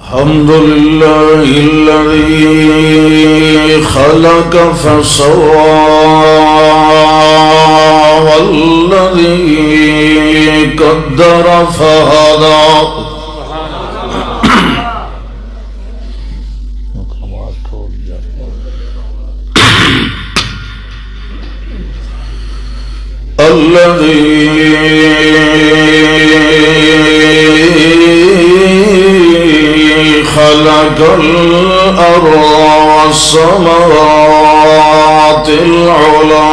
الحمد لله الذي خلق فسوى والذي قدر فهدى خلق الأرض والسماوات العلى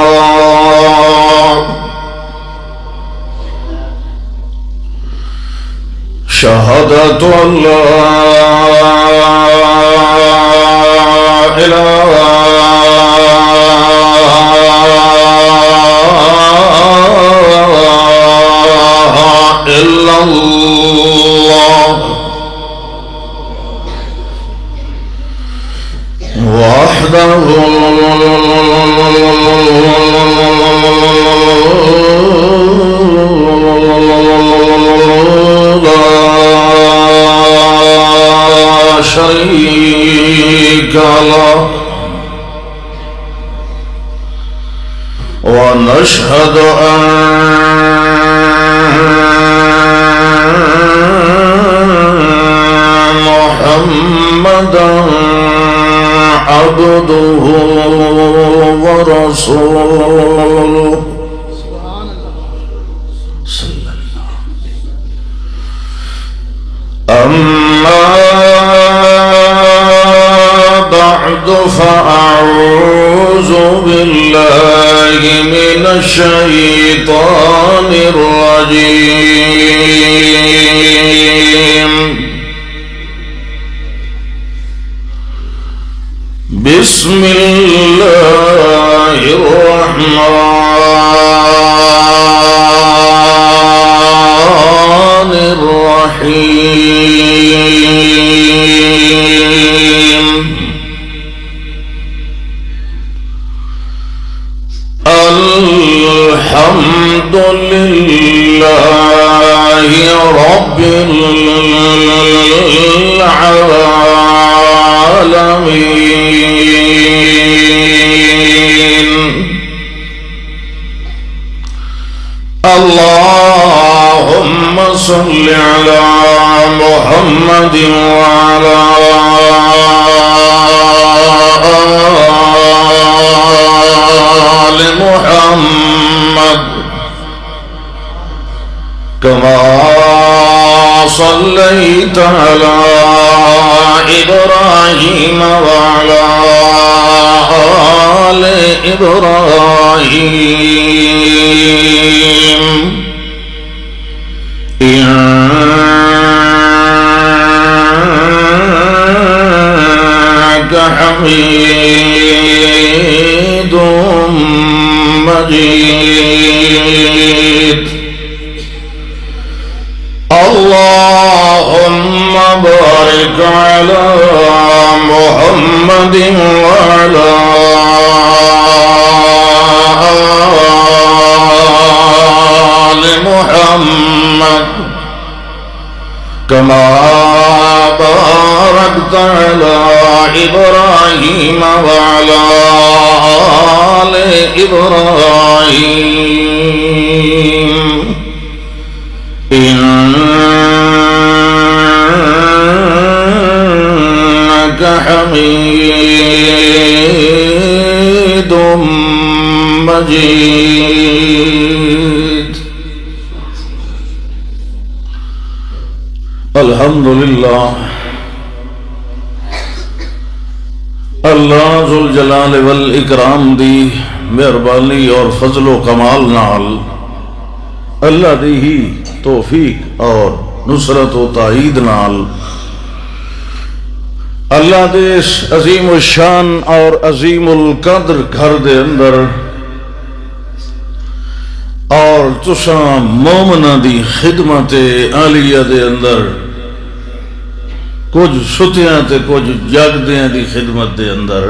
شهادة أن لا إله إلا الله وحده لا شريك له ونشهد أن محمدا عبده ورسوله صلى الله. أما بعد فأعوذ بالله من الشيطان الرجيم. بسم الله الرحمن الرحيم. الحمد لله رب العالمين. اللهم صل على محمد وعلى آل محمد كما صليت على إبراهيم وعلى آل إبراهيم إنك حميد مجيد. اللهم بارك على محمد وعلى آل محمد كما باركت على إبراهيم وعلى آل إبراهيم إنك حميد مجيد. الحمد لله. اللہ ذوالجلال والاکرام دی مہربانی اور فضل و کمال نال اللہ دی ہی توفیق اور نصرت و تائید نال اللہ دے اس عظیم الشان اور عظیم القدر گھر دے اندر اور تساں مومنہ دی خدمت عالیہ دے اندر کچھ ستیاں تے کچھ جاگدیاں دی خدمت دے اندر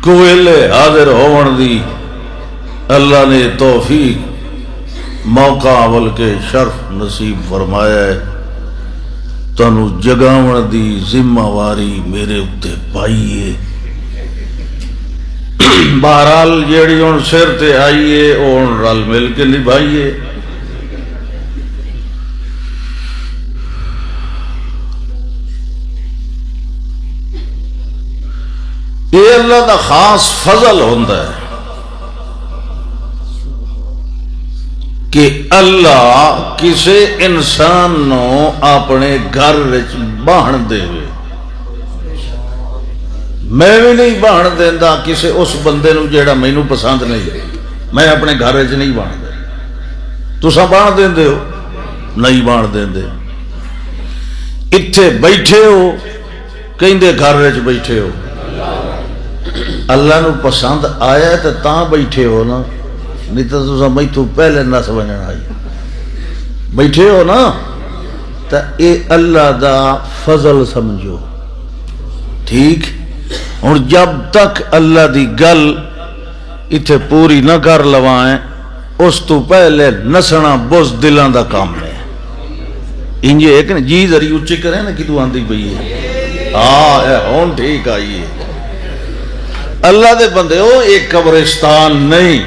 کوئلے حاضر ہون دی اللہ نے توفیق موقع اول کے شرف نصیب فرمایا ہے. تانوں جگاون دی ذمہ واری میرے اتے پائیے. بہرحال جیڑی ہن سر تے آئیے او ہن رل مل کے نبھائیے. یہ اللہ دا خاص فضل ہوندا ہے کہ اللہ کسے انسان نو اپنے گھر وچ باہن دے. میں بھی نہیں باہن دیندا کسے اس بندے نو جیڑا مینوں پسند نہیں. میں اپنے گھر وچ نہیں باہن دے. تساں باہن دیندے ہو؟ نہیں باہن دیندے. اتھے بیٹھے ہو کہندے گھر وچ بیٹھے ہو. اللہ نو پسند آیا تو تاں بیٹھے ہو نا, نہیں تو تساں میں تو پہلے نہ سمجھنا آئی. بیٹھے ہو نا تو اے اللہ دا فضل سمجھو. ٹھیک. اور جب تک اللہ دی گل اتھے پوری نہ کر لوائیں اس تو پہلے نسنا بزدلاں دا کام ہے. انجھے ایک جی ذری اچھی کریں نا کدو آندھی پئی ہے. ہون ٹھیک آئیے. اللہ دے بندے ہو ایک قبرستان نہیں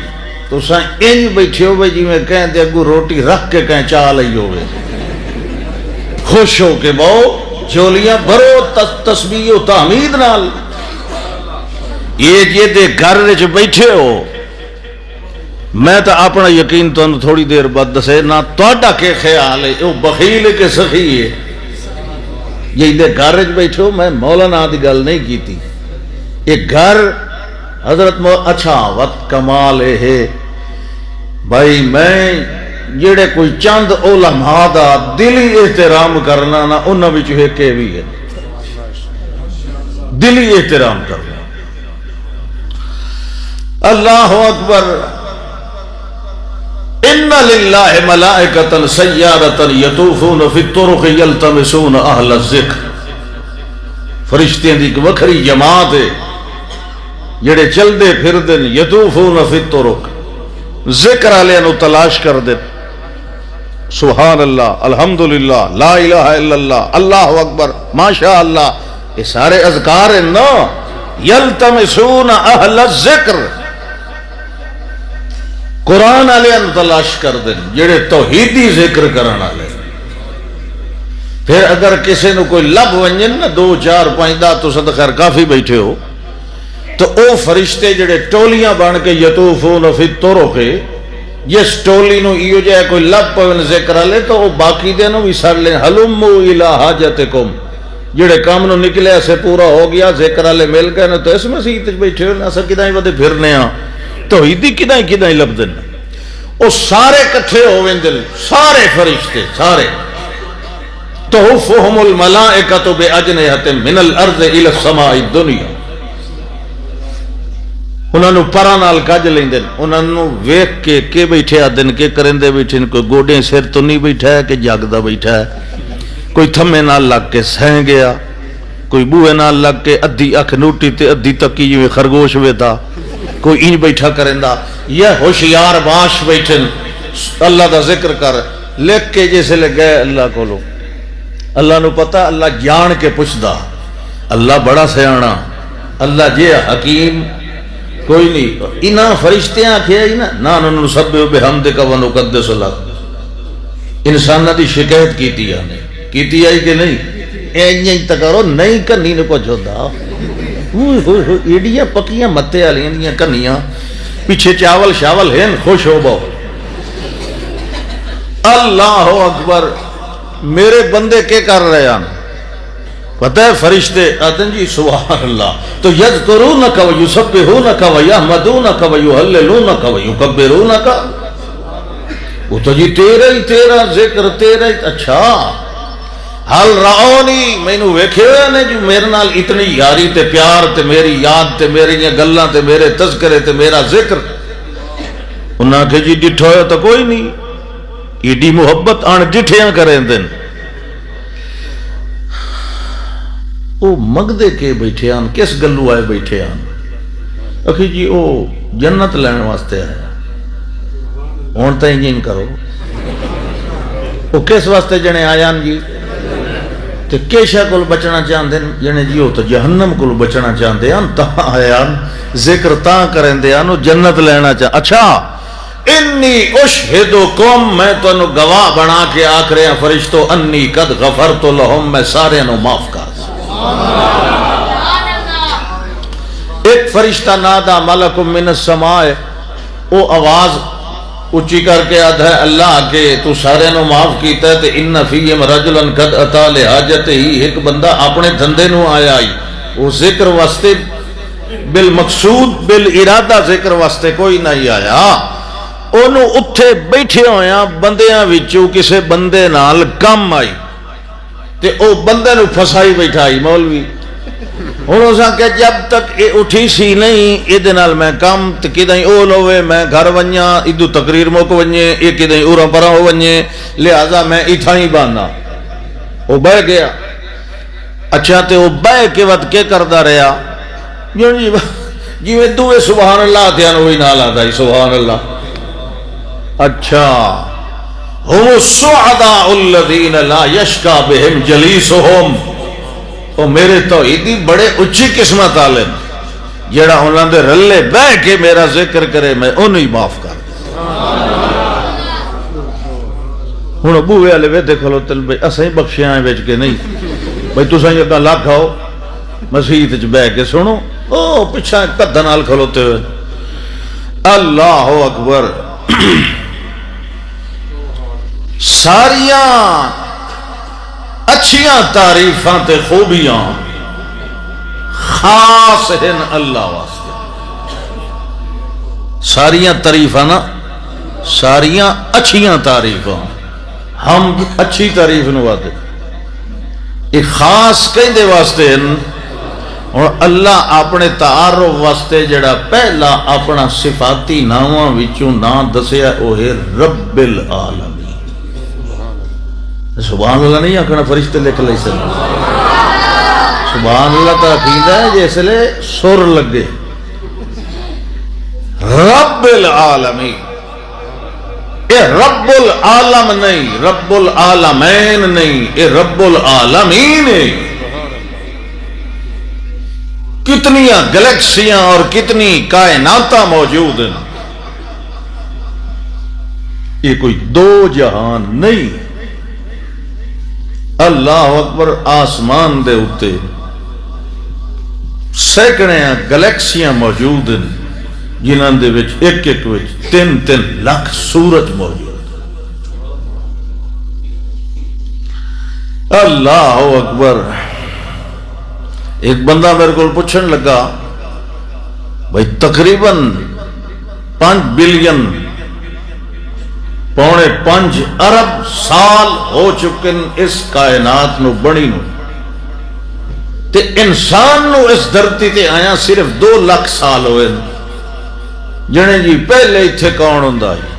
تو ساں انج بیٹھے ہو جی میں کہیں دے اگو روٹی رکھ کے کہیں چاہ لئی ہوئے. خوش ہو کے بہو جولیاں بھرو تسبیح و تحمید نال. یہ جی دے گھر وچ بیٹھے ہو. میں تو اپنا یقین تانوں تھوڑی دیر بعد دسے نہ تہاڈا کے خیال ہے او بخیل ہے کہ سخی ہے. یہ دے گھر وچ بیٹھے ہو. میں مولانا دی گل نہیں کیتی. ایک گھر حضرت اچھا وقت کمال ہے بھائی. میں جڑے کوئی چند علماء دا دلی احترام کرنا نا انہاں وچ ایک بھی ہے. دلی احترام کرنا. اللہ اکبر. ان للہ ملائکۃ سیارۃ یطوفون فی الطرق یلتمسون اہل الذکر. فرشتیاں دی ایک وکھری جماعت ہے جڑے چل دے پھر دن یطوفون فی الطرق ذکر والے نو تلاش کر دے. سبحان اللہ, الحمدللہ, لا الہ الا اللہ, اللہ اکبر, ماشاء اللہ. یہ سارے اذکار ہیں نا. یلتمسون اہل الذکر. قرآن والے نو تلاش کر دے جڑے توحیدی ذکر کرن والے. پھر اگر کسی نو کوئی لب ونجن نا 2 4 5 10 تو صد خیر کافی بیٹھے ہو تو او فرشتے جڑے ٹولیاں بن کے یطوفون فی الطرق جس ٹولی نو ایو جائے کوئی لب پون ذکر والے تو او باقی دے نو بھی سڑ لیں. حلموا الی حاجتکم. جڑے کام نو نکلے سے پورا ہو گیا ذکر والے مل گئے نا تو اس مسیح تے بیٹھے ہو نا. اساں کدائیں ودے پھرنے ہاں توحیدی کدائیں لب دن. او سارے کٹھے ہو ویندن سارے فرشتے سارے. تحفهم الملائکۃ باجنحۃ من الارض الی السماء الدنیا. انہاں نو پراں نال کج لیندے. انہاں نو ویکھ کے کہ بیٹھے آدن کے کرندے بیٹھے کوئی گوڈے سر تو نہیں بیٹھا ہے کہ جاگدا بیٹھا ہے. کوئی تھمے نال لگ کے سہ گیا, کوئی بوئے نال لگ کے ادھی اکھ نوٹی تے ادھی تکی جویں خرگوش ویدا, کوئی انج بیٹھا کرندا. یہ ہوشیار باش بیٹھن اللہ دا ذکر کر لکھ کے جیسے لے گئے اللہ کولو. اللہ نو پتہ, اللہ جان کے پوچھدا. اللہ بڑا سیاںا, اللہ جے حکیم کوئی نہیں. انہاں فرشتیاں آکھیا ہی نا نسبح بحمدک و نقدس لک. انساناں دی شکایت کیتی آئی کہ نہیں؟ اینج تک کرو نہیں کنی نے کچھ ہوندا. ایڈیاں پکیاں متے والیاں دیاں کنیاں پیچھے چاول شاول ہیں. خوش ہو بہو. اللہ اکبر. میرے بندے کے کر رہے ہیں پتہ ہے فرشتے آدن جی سبحان اللہ تو یذکرونک و یسبحونک و یحمدونک و یہللونک و یکبرونک. وہ تو جی تیرا ذکر تیرا ہی. اچھا حل رعونی میں نو ویکھے ہوئے نے جو میرے نال اتنی یاری تے پیار تے میری یاد تے میری گلاں تے میرے تذکرے تے میرا ذکر. انہاں کہ جی ڈٹھا ہویا تو کوئی نہیں. ایڈی محبت آن ڈٹھیاں کریں دن. او مگدے کے بیٹھے آن کس گلو آئے بیٹھے آن. اکھی جی او جنت لین واسطے آیا. ہون تا انجین کرو. او کس واسطے جنے آیان جی تے کیشا کو بچنا چاہتے ہیں یعنی جی وہ تو جہنم کو بچنا چاہتے ہیں تاں آیا ذکر تاں کریں دے آنو جنت لینا چاہتے اچھا انی اشہدکم میں تو انو گواہ بنا کے آکھ رہے ہیں فرشتو انی قد غفرت لہم میں سارے انو معاف کر ایک فرشتہ نادا ملک من السماء وہ آواز اچھی کر کے آدھا ہے اللہ کے تو سارے نو معاف کیتا ہے تے ان فیہم رجلا قد اتا لحاجت ہی ایک بندہ اپنے دھندے نو آیا ہی وہ ذکر واسطے بالمقصود بالارادہ ذکر واسطے کوئی نہیں آیا انہوں اتھے بیٹھے ہویا بندیاں وچوں کسے بندے نال کم آئی تے او بندے نو پھسائی بیٹھائی مولوی انہوں نے کہ جب تک اے اٹھی سی نہیں اے دنال میں کم تے کدائیں او لوے میں گھر ونیا ادو تقریر موک ونیے اے کدائیں اورا پرا ہو ونیے لہذا میں اتھا ہی بانا وہ بہ گیا اچھا تے وہ بہ کے وقت کے کردہ رہا جی میں دوے سبحان اللہ تھیان وہی نال آتا ہی سبحان اللہ اچھا ہم السعداء الذین لا یشکا بہم جلیسہم وہ میرے توحیدی بڑے اچھی قسمت عالم جیڑا انہوں نے رلے بہ کے میرا ذکر کرے میں انہوں ہی معاف کر ہوں ابوے والے وے دیکھ لو تل بھائی اسیں بخشے آئے بیچ کے نہیں بھائی تساں جدا لاکھ آؤ مسیحت چ بہ کے سنو او پیچھا کدھا نال کھلوتے ہوئے اللہ اکبر ساریاں اچھیاں تعریفاں تے خوبیاں خاص ہیں اللہ واسطے ساریاں تعریفاں نا ساریاں اچھیاں تعریفاں ہم اچھی تعریف نواتے ایک خاص کہیں دے واسطے ہیں اور اللہ اپنے تعارف واسطے جڑا پہلا اپنا صفاتی ناماں وچوں نام دسیا وہ ہے رب العالمین سبحان اللہ نہیں آکھنا فرشتے لکھ لئی سن سبحان اللہ تا عقیدہ ہے جیسے لے سر لگے رب العالمین اے رب العالم نہیں رب العالمین نہیں اے رب العالمین ہے کتنیاں گلیکسیاں اور کتنی کائناتاں موجود ہیں یہ کوئی دو جہان نہیں اللہ اکبر آسمان دے اتے سینکڑے گلیکسیاں موجود ہیں جنہاں دے وچ ایک ایک وچ 3 لاکھ سورج موجود اللہ اکبر ایک بندہ میرے کو پوچھن لگا بھائی تقریباً 5 بلین پونے 5 ارب سال ہو چکن اس کائنات نو بنی نو تے انسان نو اس دھرتی تے آیا صرف 2 لاکھ سال ہوئے جنے جی پہلے اتھے کون ہوندا ہے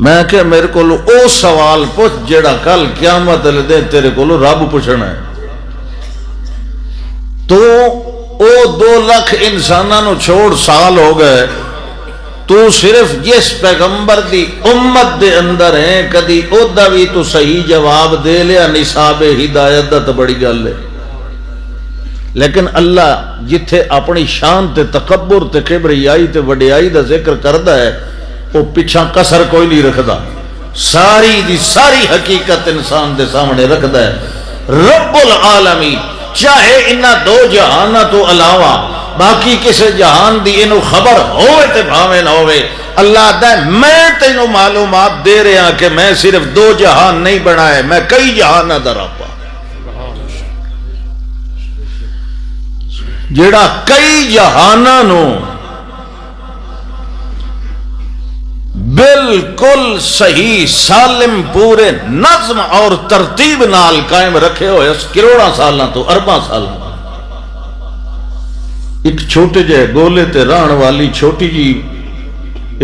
میں کہ میرے کو او سوال پوچھ جڑا کل قیامت دے تیرے کو رب پوچھنا ہے تو او 2 لاکھ انساناں نو چھوڑ سال ہو گئے تو صرف جس پیغمبر دی امت دے اندر ہیں کدی او دا بھی تو صحیح جواب دے لیا نصاب ہدایت دا تو بڑی گل ہے لیکن اللہ جتھے اپنی شان تے تکبر تے کبریائی تے وڈیائی دا ذکر کردا ہے وہ پیچھا کسر کوئی نہیں رکھدا ساری دی ساری حقیقت انسان دے سامنے رکھدا ہے رب العالمین چاہے انہاں 2 جہاناں تو علاوہ باقی کسی جہان دی انہوں خبر ہوئے تے بھاوے نہ ہوئے اللہ دے میں تینوں معلومات دے رہا کہ میں صرف 2 جہان نہیں بنائے میں کئی جہان در آپا جڑا کئی جہاناں نو بالکل صحیح سالم پورے نظم اور ترتیب نال قائم رکھے ہوئے کروڑاں سالاں تو ارباں سالاں ایک چھوٹے جے گولے تے ران والی چھوٹی جی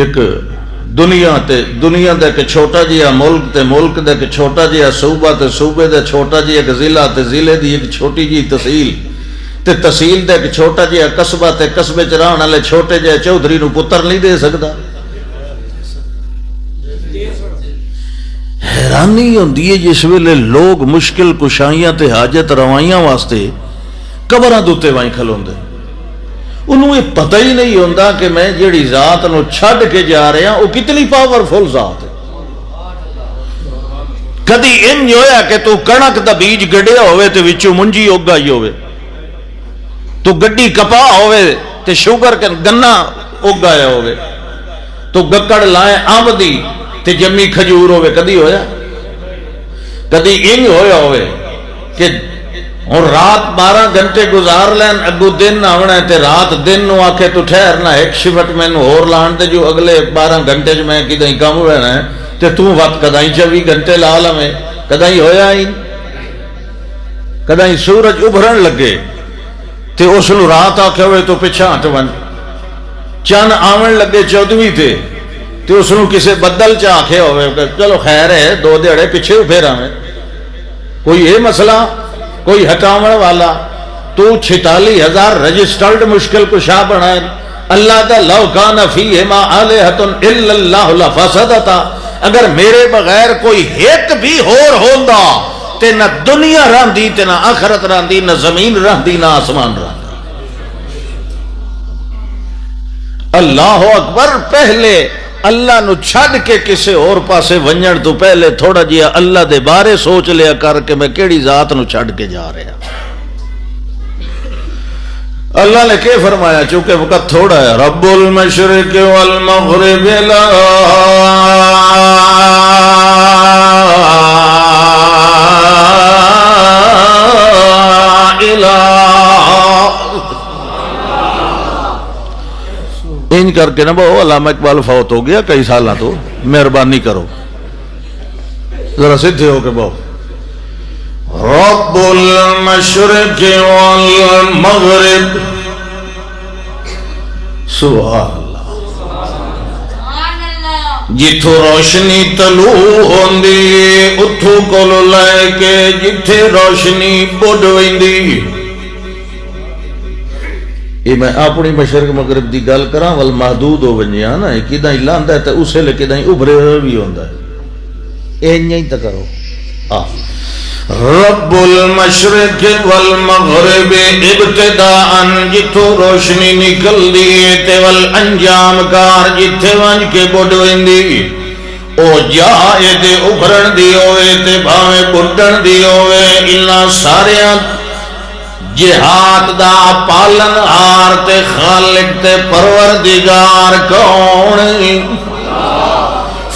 ایک دنیا دے کہ چھوٹا جیا ملک تے ملک دے کہ چھوٹا جیا صوبہ تے صوبے دے چھوٹا جی ایک ضلع تے ضلع دی ایک چھوٹی جی تحصیل تے تحصیل دے کہ چھوٹا جیا قصبہ تے قصبے چ رہن والے چھوٹے جے چودھری نو پتر نہیں دے سکدا نشانی ہوندی ہے جس ویلے لوگ مشکل کشائیاں تے حاجت روائیاں واسطے قبراں دے اوتے وائیں کھلوندے، انہوں یہ پتہ ہی نہیں ہوندا کہ میں جیڑی ذات نو چھڈ کے جا رہا وہ کتنی پاورفل ذات ہے۔ کدی انج ہویا کہ تو کنک دا بیج گڈیا ہوئے تے وچوں منجی اگ آئی ہوئے، تو گڈی کپا ہوئے تے شوگر گنا اگ آیا ہوئے، تو گکڑ لائے امب دی تے جمی کھجور ہوئے، کدی ہویا؟ کدی انج ہویا ہوئے کہ اور رات 12 گھنٹے گزار لین اگو دن آونا ہے تے رات دن نو آکھے تو ٹھہرنا ایک شفٹ میں نو اور لان دے جو اگلے 12 گھنٹے جو میں کدائیں کام ہونا ہے تے تو وقت کدائیں 24 گھنٹے لالا میں کدائیں ہویا ہی کدائیں سورج ابھرن لگے تے اس نو رات آکھے ہوئے تو پچھا ہٹ ون چند آون لگے 14ویں تے تے اس نو کسے بدل چا آکھے ہوئے چلو خیر ہے 2 دیڑے پیچھے پھیرا میں کوئی یہ مسئلہ کوئی ہٹاون والا تو 46,000 رجسٹرڈ مشکل کشا بنائے اللہ دا لو کان فیہما آلہۃ الا اللہ لفسدتا، اگر میرے بغیر کوئی ایک بھی ہور ہوندا تے نہ دنیا رہندی تے نہ آخرت رہندی نہ زمین رہندی نہ آسمان رہندی۔ اللہ اکبر، پہلے اللہ نو چھڈ کے کسے اور پاسے ونجن تو پہلے تھوڑا جیا اللہ دے بارے سوچ لیا کر کہ میں کیڑی ذات نو چھڈ کے جا رہا۔ اللہ نے کہ فرمایا چونکہ وقت تھوڑا ہے، رب المشرق والمغرب لا ان کر کے نا بہو علامہ اقبال فوت ہو گیا کئی سالہ تو مہربانی کرو ذرا سدھے ہو کے بہو رب المشرق والمغرب سبحان اللہ، جتھو روشنی طلوع ہوندی اتھو کولو لے کے جتھے روشنی بڑھ ویندی۔ یہ میں اپنی مشرق مغرب دی گل کراں ول محدود ہو ونجیا نا کدائیں لاندا ہے تے اسے لے کدائیں ابھرے بھی ہوندا ہے، اینج ہی تے کرو۔ رب المشرق والمغرب ابتداء جتھو روشنی نکل دی تے والانجام کار جتھے ونج کے بڑھ ویندی، او جائے تے ابھرن دی ہوئے تے بھاویں بڑھن دی ہوئے، انہاں ساریاں جہاد دا پالن ہار تے خالق تے پروردگار کون؟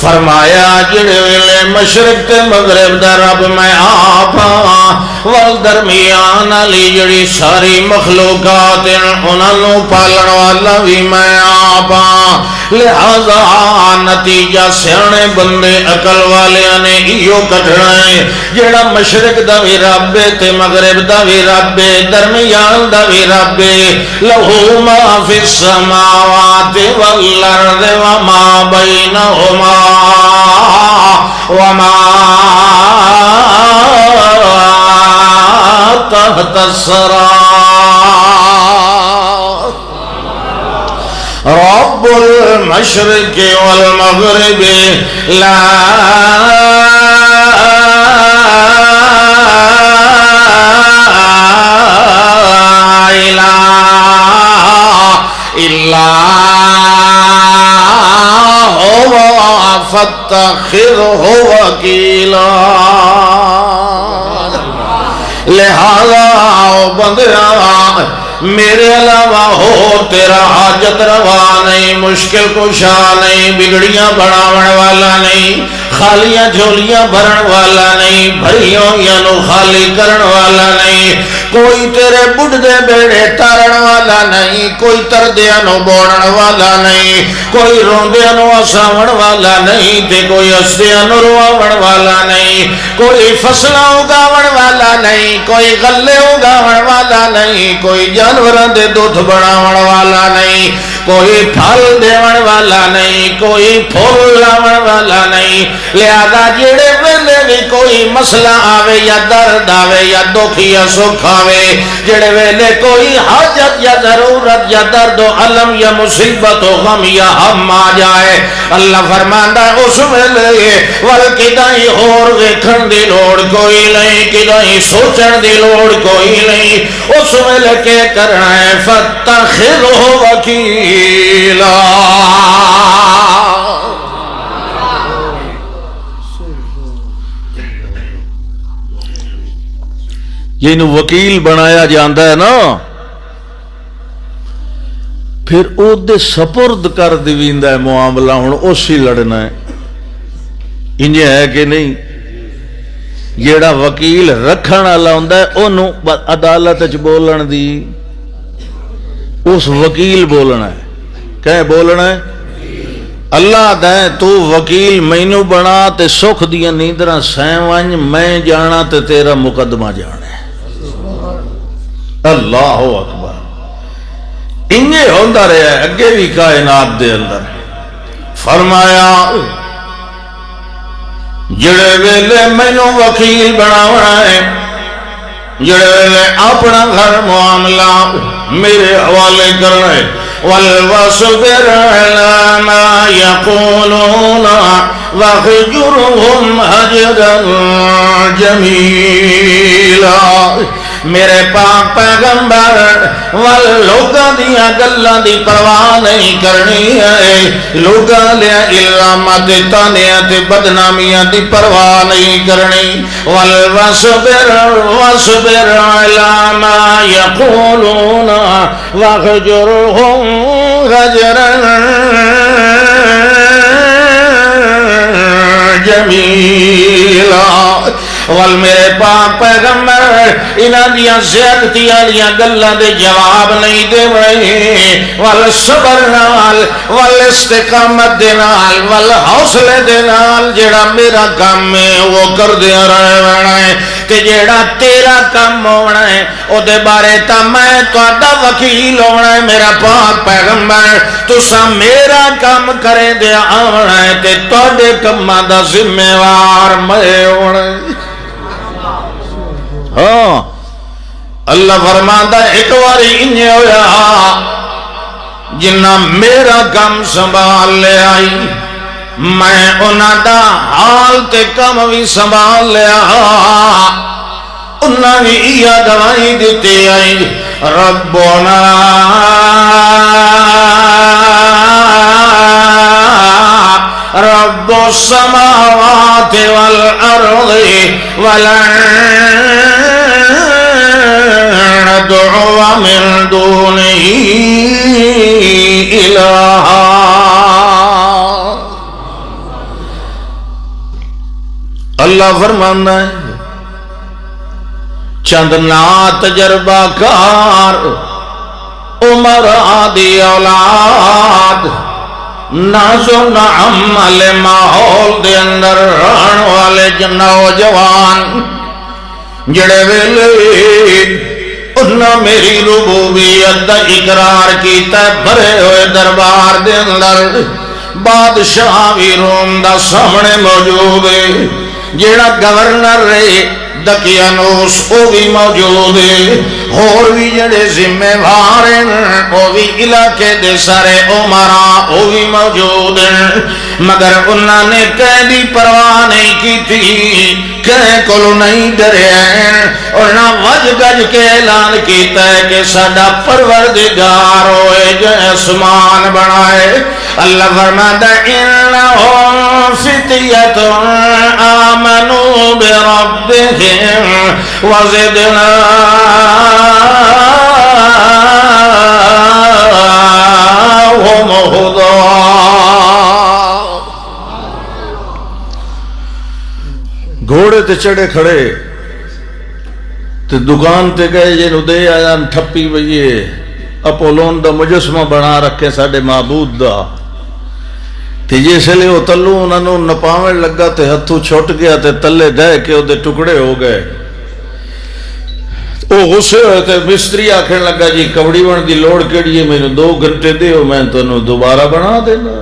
فرمایا جڑے ویلے مشرق تے مغرب دا رب میں آپ وال درمیان علی جڑی ساری مخلوقات انہاں نو پالن والا بھی میں آپ، لہذا نتیجہ سیانے بندے عقل والے نے ایو کٹھنا ہے جڑا مشرق دا بھی رب تے مغرب دا بھی رب درمیان دا بھی رب، لہو ما فی السماوات والارض وما بینہما وما تحت الثری، رب المشرق والمغرب لا الہ الا هو فاتخذه وکیلا۔ لہذا بندیاں میرے علاوہ ہو تیرا حاجت روا نہیں، مشکل کشا نہیں، بگڑیاں بڑھاون والا نہیں، خالیاں جھولیاں بھرن والا نہیں، بھریوں یانو خالی کرن والا نہیں، کوئی تیرے بڑھدے بیڑے تارن والا نہیں، کوئی تردیاں نو بوڑن والا نہیں، کوئی روندیاں نو اساون والا نہیں، تے کوئی اسدیاں نو رواون والا نہیں، کوئی فصلہ اگاون والا نہیں، کوئی غلے اگاون والا نہیں، کوئی جانوران دے دودھ بڑھاون والا نہیں، کوئی پھل دیون والا نہیں، کوئی پھول لاون والا نہیں، لہذا جڑے ویلے بھی کوئی مسئلہ آوے یا درد آوے یا دکھ یا سکھ آوے، جڑے ویلے کوئی حاجت یا ضرورت یا درد و علم یا مصیبت و غم یا ہم آ جائے، اللہ فرماندا ہے اس ویلے ول کدائیں ہور ویکھن دی لوڑ کوئی نہیں، کدائیں سوچن دی لوڑ کوئی نہیں، اس ویلے کے کرنا ہے فاتخذہ وکیلا۔ یہ وکیل بنایا جاندہ ہے نا، پھر او دے سپرد کر دیویندہ ہے معاملہ، ہن اسی لڑنا ہے، انجھے ہے کہ نہیں؟ جیڑا وکیل رکھن والا ہوندا ہے اونوں عدالت وچ بولن دی، اس وکیل بولنا ہے، کہیں بولنا ہے؟ اللہ دیں تو وکیل مینوں بنا تے سکھ دیاں نیندراں سیں ونج، میں جانا تے تیرا مقدمہ جانا ہے۔ اللہ اکبر، انجھے ہوندہ رہا ہے اگے بھی کائنات دے اندر۔ فرمایا جڑے ویلے مینوں وکیل بناونا ہے، جڑے ویلے اپنا گھر معاملہ میرے حوالے کرنا ہے، وَالْوَصْبِرْ عَلَى مَا يَقُولُونَ وَاهْجُرْهُمْ هَجْرًا جَمِيلًا۔ میرے پاک پیغمبر لوگاں دیاں گلاں دی پرواہ نہیں کرنی ہے، لوگاں لیا الزامات تانیاں تے بدنامیاں دی پرواہ نہیں کرنی۔ وَالْوَصْبِرْ عَلَى مَا يَقُولُونَ وَاهْجُرْهُمْ هَجْرًا جَمِيلًا۔ وال میرے پاک پیغمبر انہاں دیاں زیادتی والیاں گلاں دے جواب نہیں دے رہے، وال صبر نال، وال استقامت دے نال، وال حوصلے دے نال جیڑا میرا کام ہے وہ کر دیا رہنا ہے، تے جیڑا تیرا کام ہونا ہے او دے بارے تا میں تہاڈا وکیل ہونا ہے۔ میرا پاک پیغمبر تساں میرا کام کرے دے آونا ہے تے تہاڈے کماں دا ذمہ وار میں ہونا ہے۔ ہاں اللہ فرماندا ایک واری انجے ہویا جنہ میرا کام سنبھال لے آئی، میں انہاں دا حال تے کم بھی سنبھال لیا، انہاں بھی یہ دوائی دیتے آئی، ربنا رب السماوات والارض ولن ندعو من دونه الہا۔ اللہ فرمانا ہے چند نا تجربہ کار عمر آدھی اولاد، نازو نعم والے ماحول دے اندر رہن والے نوجوان جڑے ویلے انہاں میری ربوبیت دا اقرار کیتا بھرے ہوئے دربار دے اندر، بادشاہ بھی روم دا سامنے موجود ہے، جیڑا گورنر رہے دقیانوس او بھی موجود ہے، اور بھی جڑے ذمہ وار ہیں او بھی علاقے دے سارے عمراء او بھی موجود ہیں، مگر انہاں نے کہیں دی پرواہ نہیں کی تھی، کہیں کلو نہیں ڈرے ہیں، اور نہ وج گج کے اعلان کیتا ہے کہ ساڈا پروردگار ہوئے جو اسمان بنائے۔ اللہ فرماتا انہم فتیۃ آمنوا بربہم وزدناہم ہدی۔ گھوڑے تے چڑھے کھڑے تے دکان تے گئے جنوں دے آیا ٹھپی بئیے اپولون دا مجسمہ بنا رکھے ساڑے معبود دا، تے جس لئے وہ تلو انہوں نپاویں لگا تے ہتھو چھوٹ گیا تے تلے دے کے وہ دے ٹکڑے ہو گئے، وہ غصے ہوئے تے مستری آکھن لگا جی کبڑی بن دی لوڑ کیڑی ہے، میں نے 2 گھنٹے دے ہو میں تو انہوں دوبارہ بنا دینا۔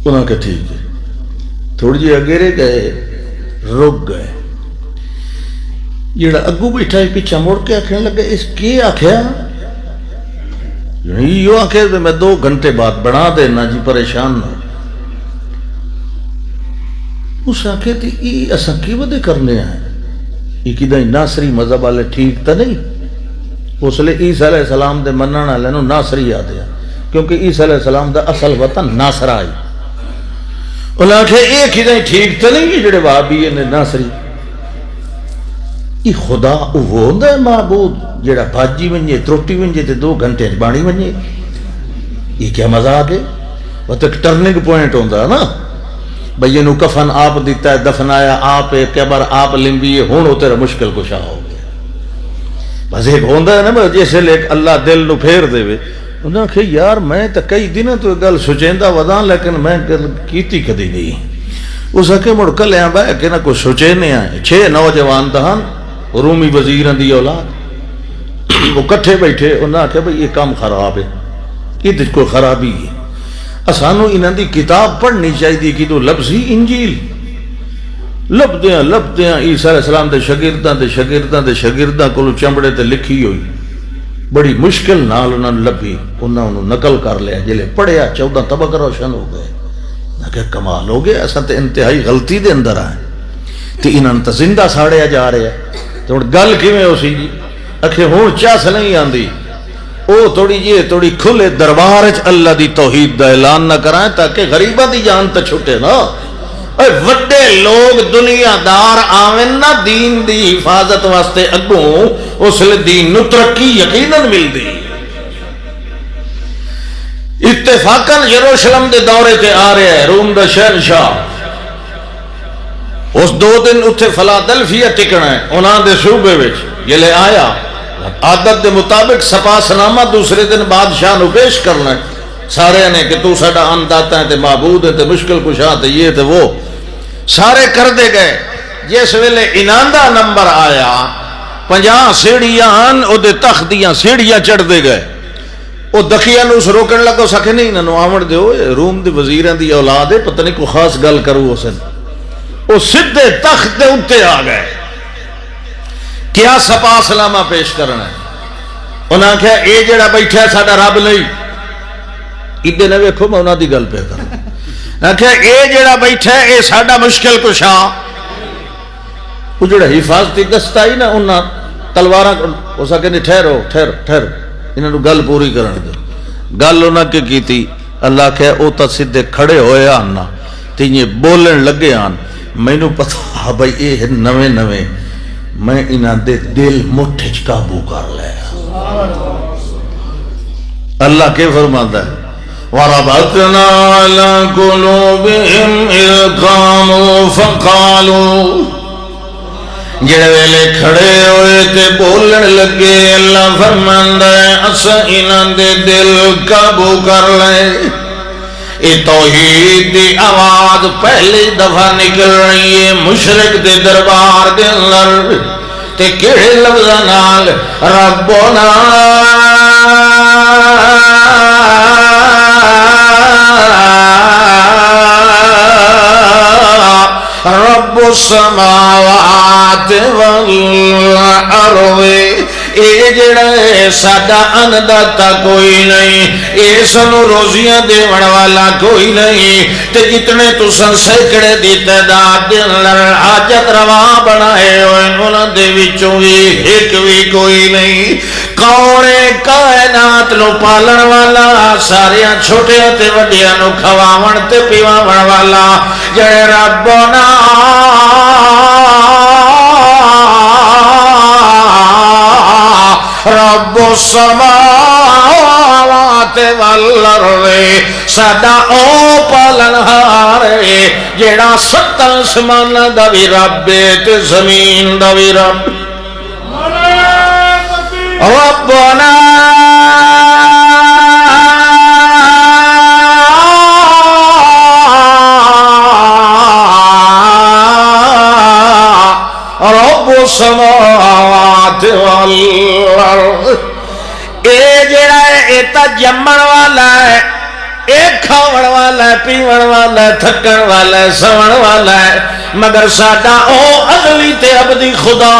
انہوں کہ ٹھیک ہے، تھوڑی جی اگیرے گئے رک گئے. جڑا اگو بیٹھا پیچھا مڑ کے آخنے لگے اس کی آخیا یوں آخے میں 2 گھنٹے بعد بنا دینا جی پریشان نہ. اس آخے تھی اساں کی ودے کرنے ہیں یہ کدھا ناصری مذہب والے ٹھیک تو نہیں. اس لیے عیسیٰ علیہ السلام دے منن والے نو ناصری آدھیا کیونکہ عیسیٰ علیہ السلام دا اصل وطن ناصرہ ہے. انہاں آخیا یہ کدھا ٹھیک تو نہیں جڑے وہابی نے ناصری. یہ خدا وہ ہوتا ہے معبود جڑا بھاجی ونجے تروٹی ونجے تے 2 گھنٹے بانی ونجے. یہ کیا مزاق ہے. وہ تو ٹرننگ پوائنٹ ہوتا ہے نا بھئی یہ کفن آپ دیتا ہے دفنایا آپ قبر آپ لمبی ہے ہوں وہ تیرا مشکل کشا ہو گیا. بس ایک ہوتا ہے نا جیسے لے اللہ دل نو پھیر دے. انہوں نے کہا یار میں تو کئی دنوں تو گل سوچیندہ ودا لیکن میں گل کیتی کدی نہیں. اس کے مڑ کلیاں بہ کے نہ کوئی سوچینے آئے 6 نوجوان دہن رومی وزیراں دی اولاد وہ کٹھے بیٹھے. انہوں نے کہا بھئی یہ کام خراب ہے یہ کوئی خرابی ہے. اسانو انہاں دی کتاب پڑھنی چاہیے کہ تو لفظی انجیل لبدیاں عیسیٰ علیہ السلام دے شاگرداں کو چمڑے تے لکھی ہوئی بڑی مشکل نال انہوں نے لبھی. انہوں نے نقل کر لیا جلے پڑھیا 14 طبق روشن ہو گئے. میں کہا کمال ہو گیا ایسا تے انتہائی غلطی دے اندر آئے تے انہوں نے تو زندہ ساڑیا جا رہے ہیں. تو گل کیویں ہو سی جی اکھے ہوں چاس نہیں آندی او تھوڑی کھلے دربار اللہ دی توحید دا اعلان نہ کرائیں تاکہ غریبہ دی جان تے چھٹے نا. وڈے لوگ دنیا دار آویں نا دین دی حفاظت واسطے اگوں اس لئے دین نو ترقی یقیناً مل دی. اتفاقاً یروشلم دے دورے تے آ رہے ہیں روم دا شہنشاہ. اس 2 دن اتھے فلادلفیا ٹکنا ہے انہاں دے صوبے وچ یہ لے آیا عادت دے مطابق سپاس نامہ دوسرے دن بادشاہ نو پیش کرنا ہے. سارے نے کہ تو ساڈا انداتا ہے تے معبود ہے تے مشکل کشا تے یہ تے وہ سارے کر دے گئے. جس ویلے انہاں دا نمبر آیا 50 سیڑھیاں او دے تخت دیاں سیڑھیاں چڑھ دے گئے. او دکھیا نو اس روکن لگو سکے نہیں انہاں نو آوڑ دیو روم دی وزیراں دی اولاد ہے پتہ نہیں کوئی خاص گل کرو اسن. او سدھے تخت دے اُتے آ گئے کیا سپا سلامہ پیش کرنا ہے. انہاں نے کہا اے جڑا بیٹھا ہے ساڈا رب نہیں ادھے نہ ویکھو میں انہاں دی گل پہ کروں. انہاں کہا اے جڑا بیٹھا ہے اے ساڈا مشکل کشا. وہ جڑا حفاظتی دستہ ہی نا انہاں تلواراں اس کہندے ٹھہرو ٹھہر انہاں نو گل پوری کرن دے. گل انہاں کی کیتی اللہ کہے او تا سدھے کھڑے ہوئے آن تے یہ بولن لگے آن مینوں پتہ بھئی اے نویں میں انہاں دے دل مٹھ قابو کر لیا. اللہ کے فرماتا ہے وَرَبَطْنَا عَلَىٰ قُلُوبِهِمْ إِذْ قَامُوا فَقَالُوا جڑے ویلے کھڑے ہوئے تے بولن لگے اللہ فرماندا ہے اساں انہاں دے دل قابو کر لے. یہ توحید دی آواز پہلی دفعہ نکل رہی ہے مشرک دے دربار دے اندر تے کہڑے لفظاں نال ربنا رب السماوات والارض. اے جڑا ہے ساڈا انداتا کوئی نہیں اے سنو روزیاں دیون والا کوئی نہیں تے جتنے تساں سینکڑے دی تعداد دے اندر حاجت روا بنائے ہوئے انہاں دے وچوں وی ایک وی کوئی نہیں. کون ہے کائنات نو پالن والا ساریاں چھوٹیاں تے وڈیاں نو کھواون تے پیواون والا جڑے ربنا رب السماوات والارض ساڈا او پالنہار ہے جیڑا 7 آسمان دا وی رب تے زمین دا وی رب. ربنا رب السماوات والارض. اے جڑا ہے اے تا جمن والا ہے ایک کھاون والا ہے، پیون والا ہے، تھکن والا ہے، سون والا ہے، مگر ساڈا او اگلی تے ابدی خدا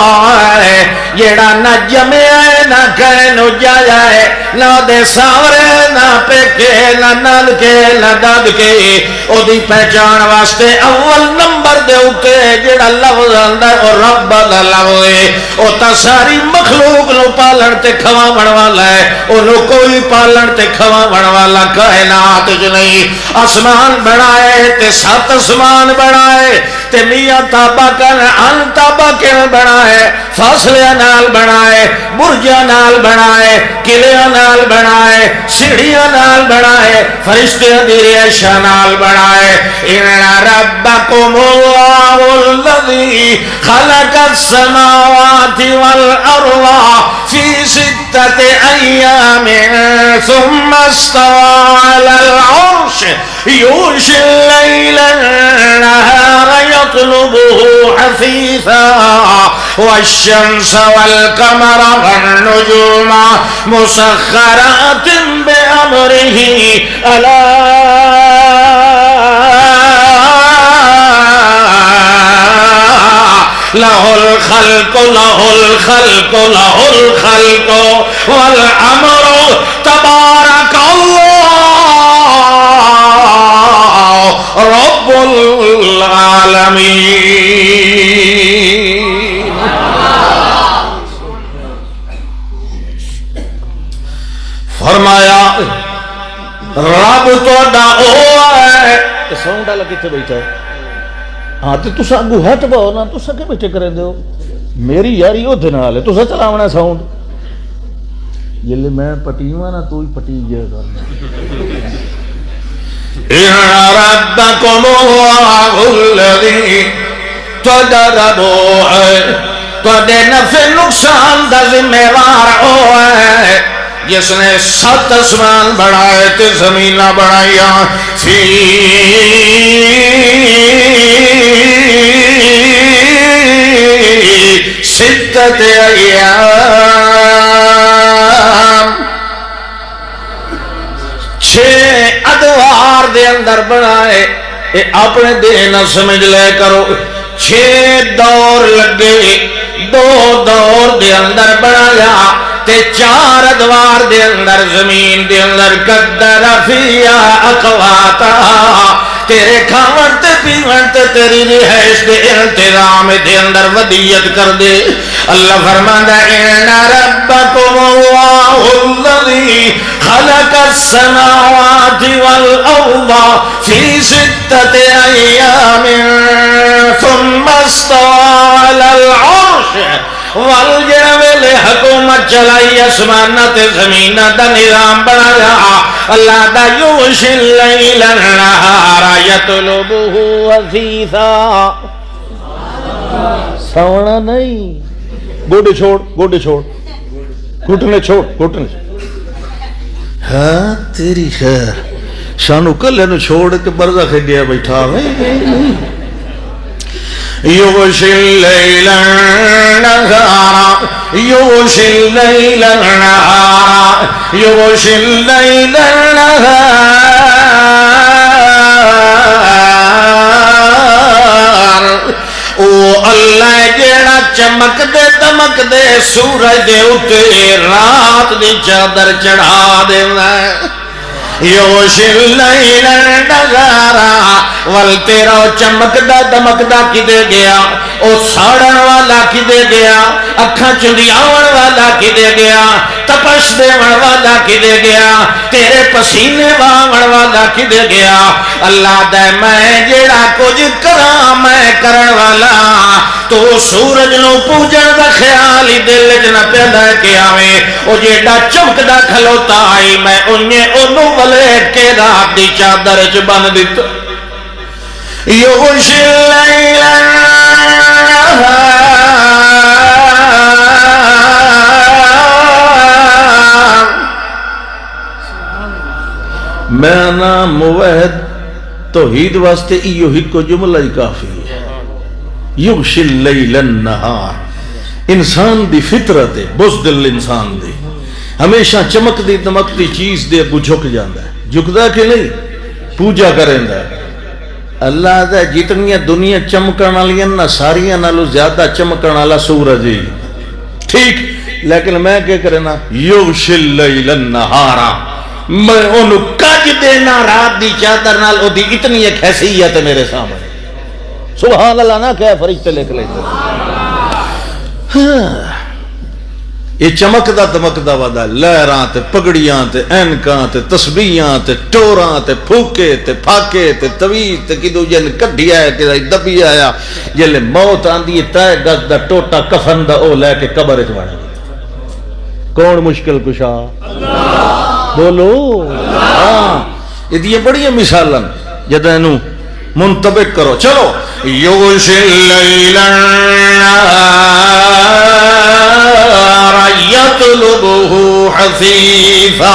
ہے جیڑا نہ جمیا ہے نہ کہے نو جایا ہے، نہ دے ساورے نہ پیکے نہ نانکے نہ دادکے، او دی پہچان واسطے اول نمبر دے اوتے جیڑا لفظ آندا ہے او رب دا لفظ ہے، او تا ساری مخلوق نو پالن تے کھواون والا ہے، او نو کوئی پالن تے کھواون والا کائنات جو نہیں، آسمان بنائے تے 7 آسمان بنائے تے میاں تابا کن ان تابا کن بنائے، فاصلے نال بنائے، برجاں نال بنائے، قلعیاں نال بنائے، سیڑھیاں نال بنائے، فرشتیاں دی رہائشاں نال بنائے۔ ان ربکم اللہ الذی خلق السماوات والارض فی 6 ایام ثم استوى على العرش یغشی اللیل النہار يطلبه حثیثا والشمس والقمر والنجوم مسخرات بأمره ألا له الخلق والأمر تبارك الله رب العالمين۔ فرمایا رب تہاڈا او ہے، ساؤنڈ والا کتنے بیٹھا ہے؟ ہاں تو تسا اگو ہٹ پاؤ نا، تسا کہ بیٹھے کریں دے ہو؟ میری یاری وہ دنال ہے، تسا چلاونا ساؤنڈ جلے میں پٹیواں نا تو ہی پٹی گیا کرنا۔ ان ربکم اللہ الذی تہاڈا رب ہے، تہاڈے نفع نقصان دا ذمہ وار او ہے جس نے 7 آسمان بنائے تے زمیناں بنائیاں، فی 6 ایام 6 ادوار دے اندر بنائے، اے اپنے دے نہ سمجھ لے کرو، 6 دور لگے، 2 دور دے اندر بنایا تے 4 ادوار دے اندر زمین دے اندر قدر فیہا اقواتا، تیرے کھاون تے پیون تے تیری رہائش دے انتظام دے اندر ودیت کر دے۔ اللہ فرماندا ان ربکم اللہ الذی خلق السماوات والارض فی 6 ایام ثم استوى على العرش، والجویل حکومت چلائی اسمانہ تے زمینہ دا نظام بنایا، اللہ دا یغشی اللیل النہار یطلبہ حثیثا، سونا نہیں، گوڑے چھوڑ گھٹنے چھوڑ گھٹنے۔ ہاں تیری خیر شانو کلے نو چھوڑ کے برزہ کھڑیا بیٹھا میں یغشی اللیل النہار یغشی اللیل النہار یغشی اللیل النہار، او اللہ جیڑا چمک دے دمک دے سورج دے اتے رات دی چادر چڑھا دینا ہے۔ یغشی اللیل النہار، ول تیرا چمکدا دمکدا کدے گیا، او ساڑن والا کدے گیا، اکھاں چندیاون والا کدے گیا، تپش دیون والا کدے گیا، تیرے پسینے واون والا کدے گیا۔ اللہ دے میں جیڑا کچھ کراں میں کرن والا، تو سورج نو پوجن دا خیال ہی دل وچ نہ پیدا کے آویں، او جیڑا چمکدا کھلوتا آئی میں انہیں اونوں ولیٹ کے رات دی چادر وچ بن دتا۔ یغشی اللیل النہار، میں نام موحد توحید واسطے ایو ہی کو جملہ ہی کافی ہے۔ یغشی اللیل النہار، انسان دی فطرت ہے، بزدل انسان دی، ہمیشہ چمک دی دمکتی چیز دے اگو جھک جاندہ ہے، جھکدا کہ نہیں پوجا کریں دا اللہ دا جتنی دنیا چمکن والی نہ ساریاں نالوں زیادہ چمکن والا سورج ہی ٹھیک لیکن میں کیا کرنا یغشی اللیل النہار میں انہوں کج دینا رات دی چادر نال او دی اتنی ایک حیثیت ہے میرے سامنے سبحان اللہ نہ کہے فرشتے لکھ لیتے یہ چمکدا دمکدا ودا لہراں تے پگڑیاں تے اینکاں تے تسبیحاں تے ٹوراں تے پھوکے تے پھاکے تے تویز تے کدو جن کڈھیا ہے کہ دبی آیا جلے موت آندی ہے تے گز دا ٹوٹا کفن دا او لے کے قبر وچ وڑ گیا کون مشکل کشا اللہ بولو ہاں یہ بڑی مثالاں جدوں اینو منطبق کرو چلو یغشی اللیل یطلبہ حثیثا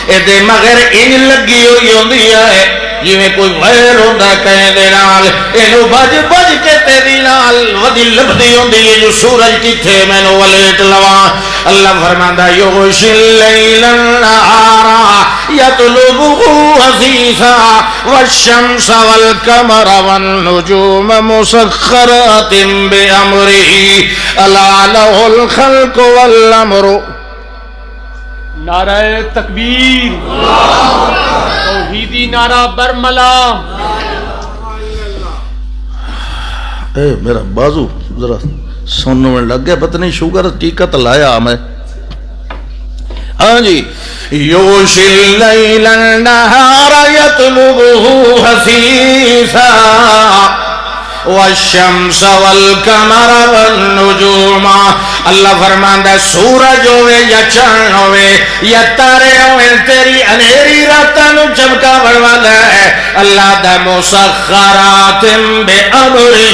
ایدے مگر ان لگی ہوئی ہوندی ہے جویں کوئی غیر ہوندا کہیں دے نال اینو بج بج کے تیری نال ودی لبدی ہوندی ہے جو سورج کتھے مینوں ولیٹ لواں اللہ فرماندا یغشی اللیل النہار یطلبہ حثیثا والشمس والقمر والنجوم مسخرات بأمرہ الا لہ الخلق والامر نعرہ تکبیر توحیدی نعرہ برملا اے میرا بازو ذرا سننے میں لگ گیا پتہ نہیں شوگر ٹیکت لایا میں ہاں جی یغشی اللیل النہار یطلبہ حثیثا والشمس والقمر والنجوم اللہ فرماندا ہے سورج ہوئے یا چاند ہوئے یا تارے ہوئے تیری انہیری راتاں نوں چمکاون والا ہے اللہ دا مسخرات بامرہ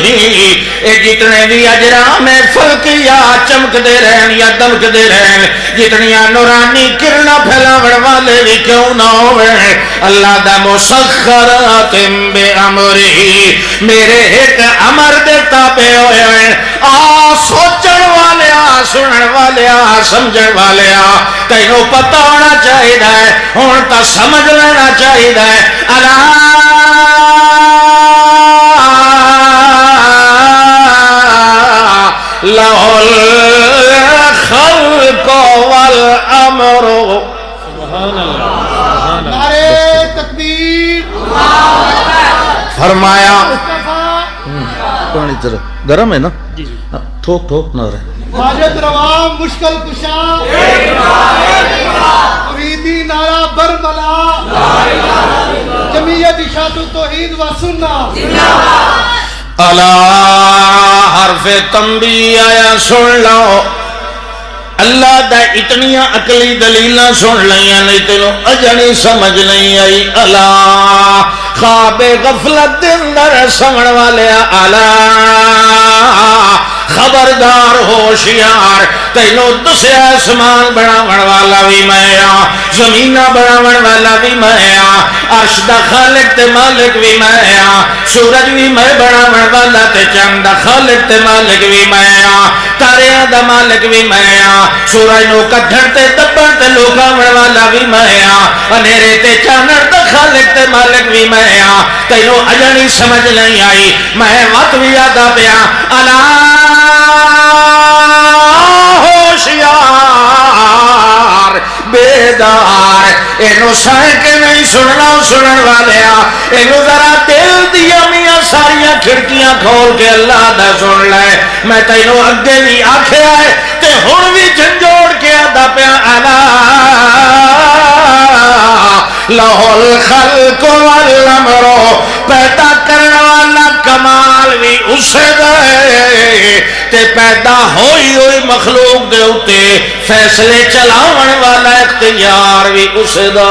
اے جتنے بھی اجرام فلکیا چمکدے رہن یا دمکدے رہن جتنیاں نورانی کرنا پھیلاون والے بھی کیوں نہ ہوئے اللہ دا مسخرات بامرہ میرے ایک امر دے تابع ہوئے ہیں آ سوچن والے آ سنن والے آ سمجھن والے آ تینوں پتہ ہونا چاہیے ہون تا سمجھ لینا چاہیے اللہ لہ الخلق والامر سبحان اللہ نعرہ تکبیر فرمایا پانی طرح گرم ہے نا جی ٹھوک ٹھوک نہ رہے واجد روا مشکل کشا توحیدی نعرہ برملا جمعیت اشاعت توحید و سنت الا حرف تنبیہ آیا سن لو اللہ دا اتنیاں عقلی دلیلاں سن لیاں نہیں تینوں اجنی سمجھ نہیں آئی الا خواب غفلت دن در سمجھ والے الا خبردار ہوشیار تینوں دسیا آسمان بناون والا بھی میں زمینہ بناون والا بھی میں عرش دا خالق تے مالک بھی میں سورج بھی میں بناون والا تے چاند دا خالق تے مالک بھی میں تاریاں دا مالک بھی میں سورج نو کڈھن تے دبن تے لوکاون والا بھی میں انیرے تے چانن دا خالق تے مالک بھی میں تینوں اجنی سمجھ نہیں آئی میں وقت بھی یادا پیا الا ہوشیار بیدار اینو سائیں کے نہیں سننا سنن والے اینو ذرا دل دیا میاں ساریاں کھڑکیاں کھول کے اللہ دا سن لے میں تینوں اگے بھی آکھیا ہے تے ہن بھی جھنجوڑ کے آدا پیا الا لہ الخلق والامر پیدا کرنے والا کمال بھی اسے دے تے پیدا ہوئی ہوئی مخلوق دے اتے فیصلے چلاون والا اختیار بھی اسے دا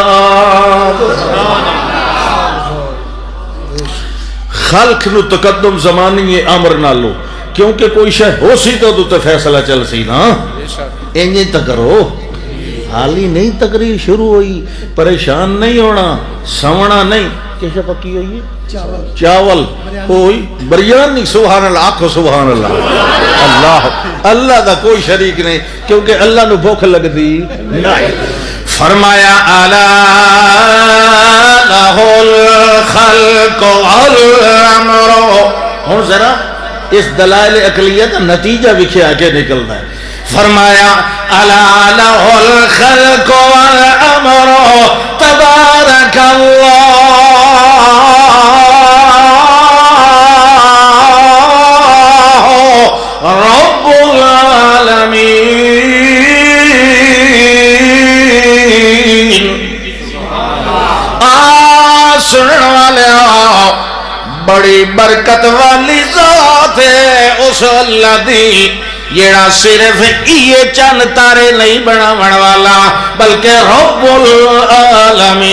خلق نو تقدم زمانی امر نہ لو کیونکہ کوئی شے ہو سی تو تے فیصلہ چل سی نا انجے تک کرو حالی نہیں تقریر شروع ہوئی پریشان نہیں ہونا سونا نہیں کیسے پکی ہوئی ہے چاول کوئی بریانی سبحان اللہ آکھو سبحان اللہ اللہ اللہ دا کوئی شریک نہیں کیونکہ اللہ نو بھوک لگ دی نہیں فرمایا الا لہ الخلق والامر. ہوں ذرا اس دلائل عقلیہ کا نتیجہ وکھیا کے نکلنا ہے. فرمایا الا لہ الخلق والامر تبارک اللہ رب العالمین. سنن والے بڑی برکت والی ذات ہے اس اللہ دی جیڑا صرف یہ چند تارے نہیں بناون والا بلکہ رب العالمین.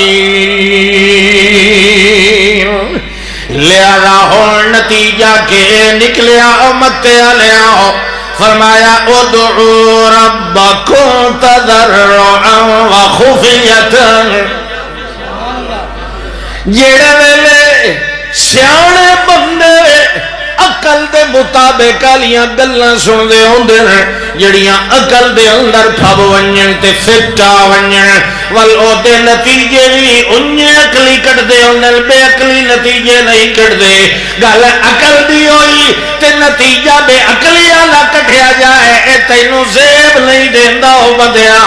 لہذا ہون نتیجہ کے نکلیا امت علیہ. فرمایا ادعو ربکم تضرعا وخفیتا. جیڑے ویلے سیانے بندے عقل دے مطابق آلیاں گلاں سن دے ہوندے ہیں جڑیاں عقل دے اندر پھب ونجن تے فٹا ونجن ول او دے نتیجے بھی انجے عقلی کٹ دے ہوندے بے عقلی نتیجے نہیں کٹ دے. گل عقل دی ہوئی تے نتیجہ بے عقلی والا کٹیا جائے اے تینوں زیب نہیں دیندا او بندیا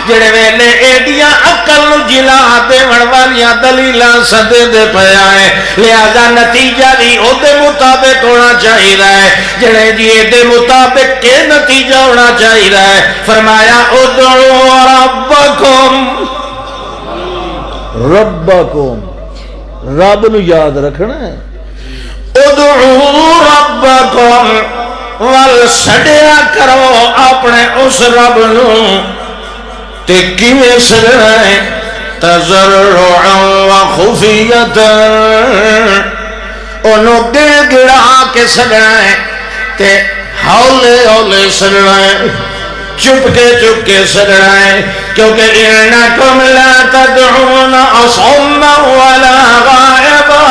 جڑے ویلے ایڈیاں عقل نو جلا دیون والیاں دلیلاں سدے دے پیا ہے. لہذا نتیجہ بھی او دے مطابق ہونا چاہیے ہے جڑے جی دے مطابق کے نتیجہ ہونا چاہیے ہے. فرمایا ادعو ربکم. ربکم رب نو یاد رکھنا ہے. ادعو ربکم ول سڈیا کرو اپنے اس رب نو تے کیویں سجنا ہے. تضرعا وخفیتا. انہوں گڑ گڑا کے سجنا ہے تے ہولے ہولے سجنا ہے چپ کے سجنا ہے کیونکہ انکم لا تدعون اصما ولا غائبا.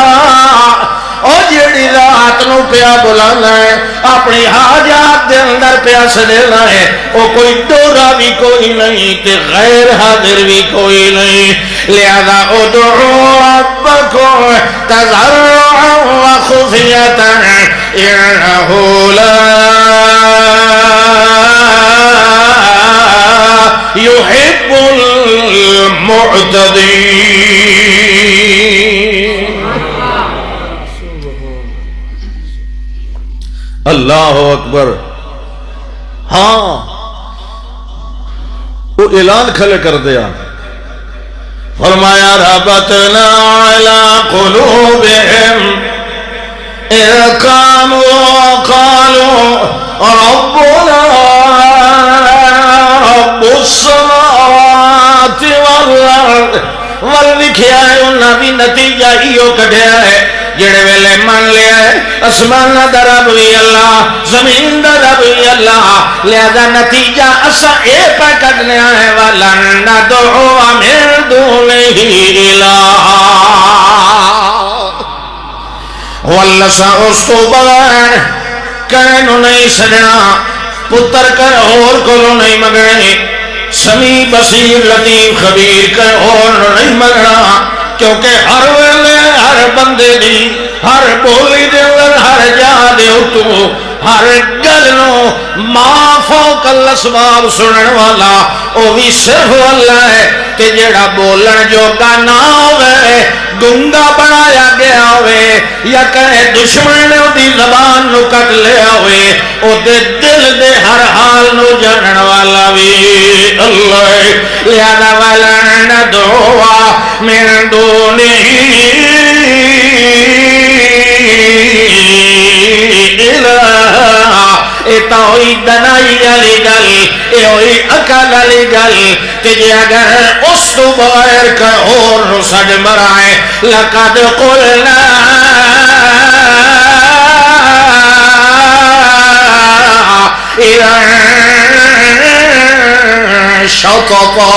اور جیڑی ذات نو پیا بلانا ہے اپنی حاجات دے اندر پیا سجنا ہے وہ کوئی دورہ بھی کوئی نہیں تے غیر حاضر بھی کوئی نہیں. لہذا ادعو ربکم تضرعا وخفیتا انہ لا يحب المعتدين. اللہ اکبر. ہاں وہ اعلان کھلے کر دیا. فرمایا ربطنا على قلوبهم إذ قاموا وقالوا ربنا رب السماوات والأرض. والوکھیا ہے انہاں بھی نتیجہ ہیو کڈیا ہے جڑے ویلے مان لیا ہے اسمان دا رب بھی اللہ زمین دا رب بھی اللہ. لہذا نتیجہ اسا اے پہ کڈنے ہے وَلَن نَدْعُوَ مِن دُونِهِ إِلَٰهًا. واللسا اس کو بغیر کہنو نہیں سجنا پتر کر اور کلو نہیں مگنے سمیع بصیر لطیف خبیر کر اور نہیں مگنا. کیونکہ ہر ویلے ہر بندے دی ہر بولی دے اندر ہر جا دے تو ہر گل نو ما فوق الاسباب سنن والا او بھی صرف اللہ ہے. تے جیڑا بولن جو گانا ہوئے گنگا بنایا گیا ہوئے یا کہے دشمن نے دی زبان نو کٹ لیا ہوئے او دے دل دے ہر حال نو جانن والا بھی اللہ ہے. لہذا وَلَن نَدْعُوَ مِن دُونِهِ إِلَٰهًا. ایتا ہوئی دنائی علی گل اے ہوئی اکل علی گل کہ جی اگر اس تو بغیر کا اور سج مرائے لقد قلنا شططا.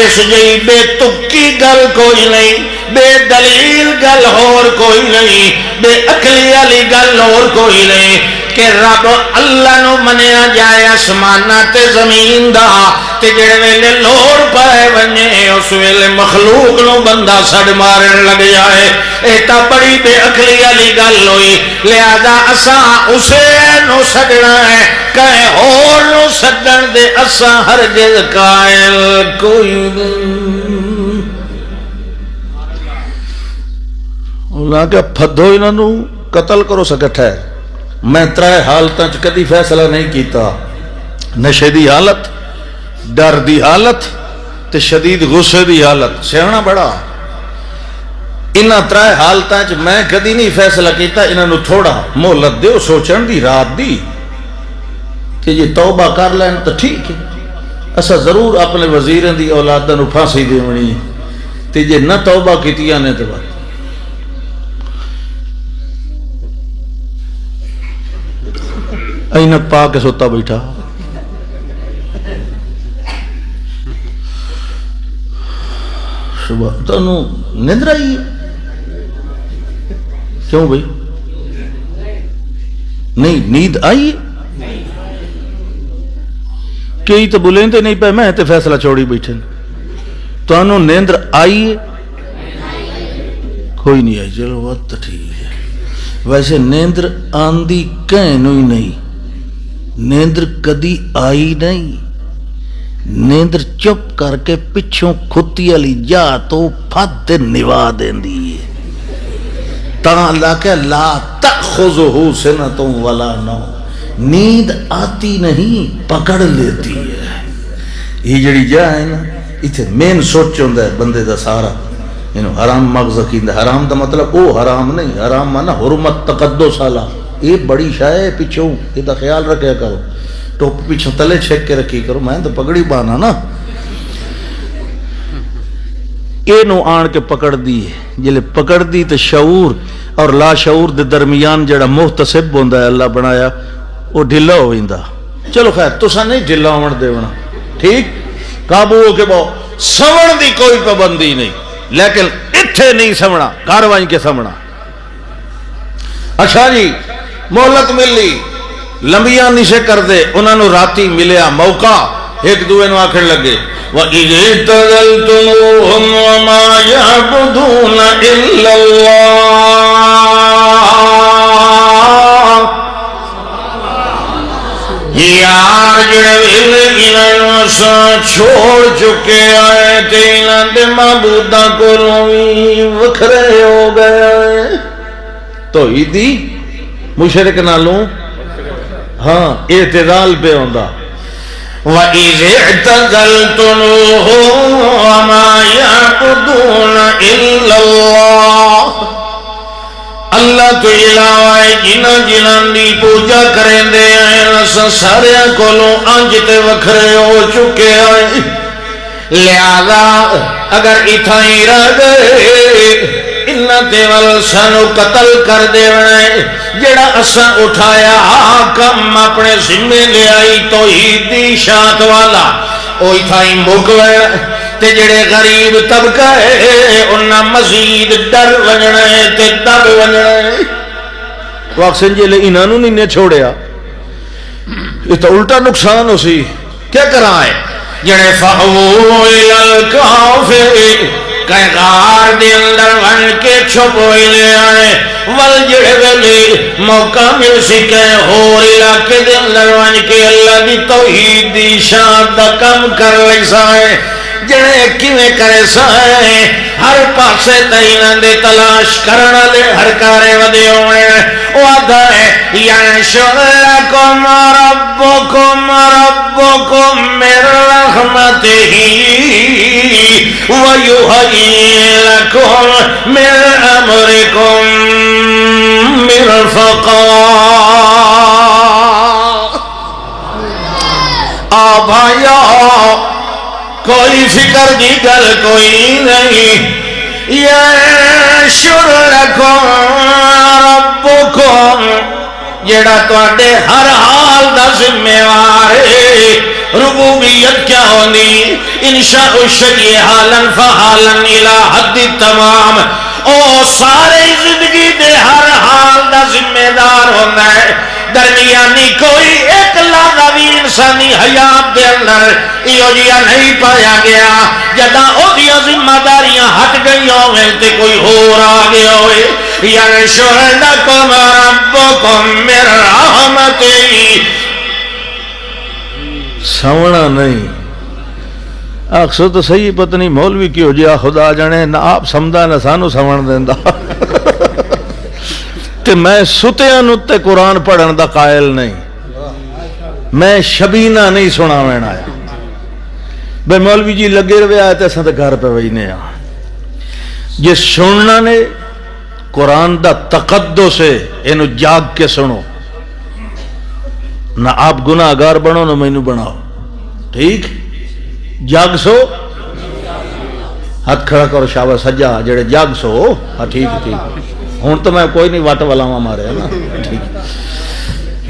اس جئی بے تکی گل کوئی نہیں بے دلیل گل اور کوئی نہیں بے عقلی علی گل اور کوئی نہیں. کہ رب اللہ نو منیا جائے آسماناں تے زمین دا، تے جڑے ویلے لوڑ پائے ونجے اس ویلے مخلوق نو بندہ سڑ مارن لگ جائے، ایتا بڑی بے عقلی والی گل ہوئی۔ لہذا اساں اسے نو سڑنا ہے، کہیں اور نو سڑن دے اساں ہرگز قائل کوئی نہیں۔ اللہ کہ پھدو انہوں قتل کرو سکٹھا ہے، میں ترائے حالتاں چ کدی فیصلہ نہیں کیتا، نشے دی حالت، ڈر دی حالت تے شدید غصے دی حالت، سیانا بڑا انہاں ترائے حالتاں چ میں کدی نہیں فیصلہ کیتا انہوں تھوڑا مہلت دیو سوچن دی رات دی کہ یہ توبہ کر لین تو ٹھیک ہے، اسا ضرور اپنے وزیریں دی اولاداں نو پھانسی دیونی تے جے نہ توبہ کیتیاں نے تے بات اینک پا کے سوتا بیٹھا۔ صبح تو نیندر آئی ہے کیوں بھائی؟ نہیں نیند آئی کئی تو بولیں تے نہیں پہ میں تے فیصلہ چھوڑی بیٹھے تو انہوں نیندر آئی ہے کوئی نہیں آئی، چلو وقت ٹھیک ہے۔ ویسے نیندر آندی کہنوں ہی نہیں، نیندر کدی آئی نہیں، نیندر چپ کر کے پچھوں کھتی علی جا تو پھد نوا دین دی ہے، تاں اللہ کہ لا تأخذہ سنۃ ولا نوم، نیند آتی نہیں پکڑ لیتی ہے۔ یہ جڑی جا ہے نا اتھے مین سوچ ہوندہ ہے بندے دا سارا، حرام مغز کیندہ، حرام دا مطلب او حرام نہیں، حرام مانا حرمت تقدس والا، یہ بڑی شاہ پچھوں یہ دا خیال رکھیا کرو، ٹوپ پیچھوں تلے چھیک کے رکھی کرو، میں تو پگڑی بانا نا اے نو آن کے پکڑ دی ہے، جلے پکڑ دی تو شعور اور لا شعور دے درمیان جڑا محتسب ہوندہ ہے اللہ بنایا وہ ڈھلا ہوئندہ۔ چلو خیر تسا نہیں ڈھلا ہوڑ دے ہونا ٹھیک، قابو ہو کے بہو سمن دی کوئی پابندی نہیں، لیکن اتھے نہیں سمنا کاروائی کے سمنا۔ اچھا جی مہلت ملی لمبیاں نیشے کر دے، انہوں نے راتی ملیا موقع، ایک دوے نو آکھن لگے وَإِذِ اعْتَزَلْتُمُوهُمْ وَمَا يَعْبُدُونَ إِلَّا اللَّهَ، یار جڑے انہوں سے چھوڑ چکے آئے تھے انہوں نے معبوداں کو روی وکھرے ہو گئے، توحیدی مشرک نالوں ہاں اعتدال پہ ہوندہ۔ وَإِذِ اعْتَزَلْتُمُوهُمْ وَمَا يَعْبُدُونَ إِلَّا اللَّهَ، اللہ تو علاوہ جنہ دی پوجا کریں دے آئے سارے کولوں انج تے وکھرے ہو چکے آئے، لہذا اگر اتھائی رہ گئے انہ دیوال سانو قتل کر دے ونے، جڑا اساں اٹھایا کم اپنے ذمے لے آئی توحیدی شاعت والا اوہی تھائی مکوے، تے جڑے غریب طبقہ ہے انہاں مزید ڈر ونجنے تے دب ونجنے۔ واقسن جلے انہوں نے نہیں چھوڑیا، یہ تو الٹا نقصان ہو سی، کیا کرائے جڑے فَأْوُوا إِلَى الْكَافِرِ کہیں غار دے اندر ون کے چھپ ہوئی لے آئے، ول جڑے ویلے موقع مل سکے اور علاقے دے اندر ون کے اللہ دی توحید دی شان دا کم کر لے سائے، جڑے کیویں کرے سائے ہر پاسے تینان دے تلاش کرنا لے ہر کارے ودے ہوئے، وعدہ ہے یَنشُرْ لَكُمْ رَبُّكُمْ مِنْ رَحْمَتِهِ وَيُهَيِّئْ لَكُمْ مِنْ أَمْرِكُمْ مِرْفَقًا۔ آبھایا کوئی فکر کی گل کوئی نہیں، یَنشُرْ لَكُمْ رَبُّكُمْ جڑا تواڈے ہر حال دا ذمہ وار ہے، ربوبیت کیا ہونی انشاء الشیء حالا فحالا الى حد تمام، او سارے زندگی دے ہر حال دا ذمہ دار ہونا ہے، درمیانی کوئی ایک لحظہ بھی انسانی حیات دے اندر ایو جیا نہیں پایا گیا جدا او دیا ذمہ داریاں ہٹ گئی ہوئے تے کوئی اور آ گیا ہوئے ینشرنکم ربکم من رحمتی سونا نہیں آخسو تو صحیح پتنی مولوی کی ہو جیا خدا جانے نہ آپ سمدہ نہ سانو سمن دیندہ تے میں ستیاں نتے قرآن پڑھن دا قائل نہیں میں شبینہ نہیں سنا میں آیا بے مولوی جی لگے روے آئے تے ساتھ گھر پہ وہینے آ جس سننا نے قرآن دا تقدس ہے انو جاگ کے سنو نہ آپ گناہ گار بنو نہ مینو بناؤ ٹھیک جاگ سو ہاتھ کھڑا کرو شابہ سجا جڑے جاگ سو ہاں ٹھیک ٹھیک ہون تو میں کوئی نہیں واٹ والا ہمارے نا ٹھیک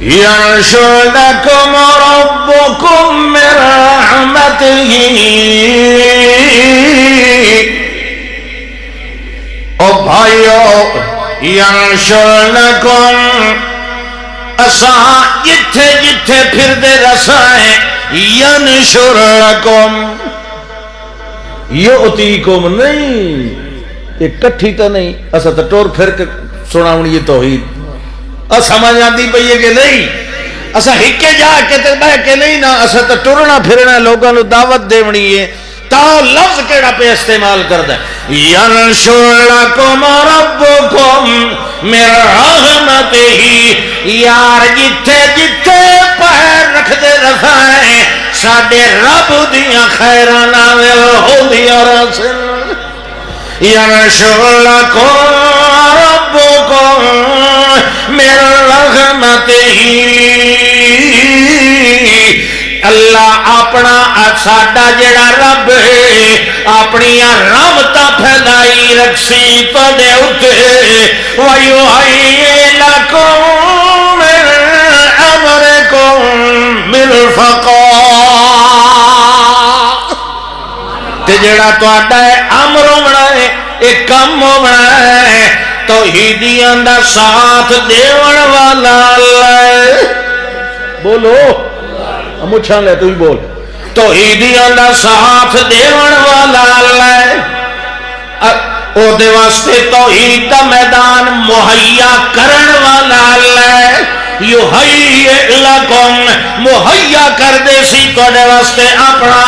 ینشرنکم ربکم من رحمتہ او بھائیو ینشرنکم اساں جتھے جتھے پھر دے رسائیں ینشرنکم یؤتیکم نہیں ایک کٹھی تا نہیں اسا تا ٹور پھر کے سناؤں یہ توحید سمجھ آتی پئی ہے کہ نہیں اسا ہکے جا کے تے بہ کے نہیں نا اسا تے ٹرنا پھرنا لوگاں نو دعوت دیونی ہے تا لفظ کیڑا پہ استعمال کردا ہے ینشرکم ربکم من رحمتہ یار جتھے جتھے پیر رکھ دے رکھائیں ساڈے رب دیاں خیراں نال ہوندیاں رسن ینشرکم ربکم من رحمتہ اللہ اپنا ساڈا جڑا رب ہے اپنی رحمتاں پھیلائی رکھسی تواڈے اوتے وَيُحْيِي لَكُم مِّنْ أَمْرِكُم مِّرْفَقًا تے جڑا تواڈا امر ہونا ہے ایک کم ہونا ہے توحیدیاں دا ساتھ دیون والا اللہ بولو مچھاں لے تو ہی بول توحیدیاں دا ساتھ دیون والا اللہ او دے واسطے توحید دا میدان مہیا کرن والا اللہ یحیی لکم مہیا کر دے سی توڑے واسطے اپنا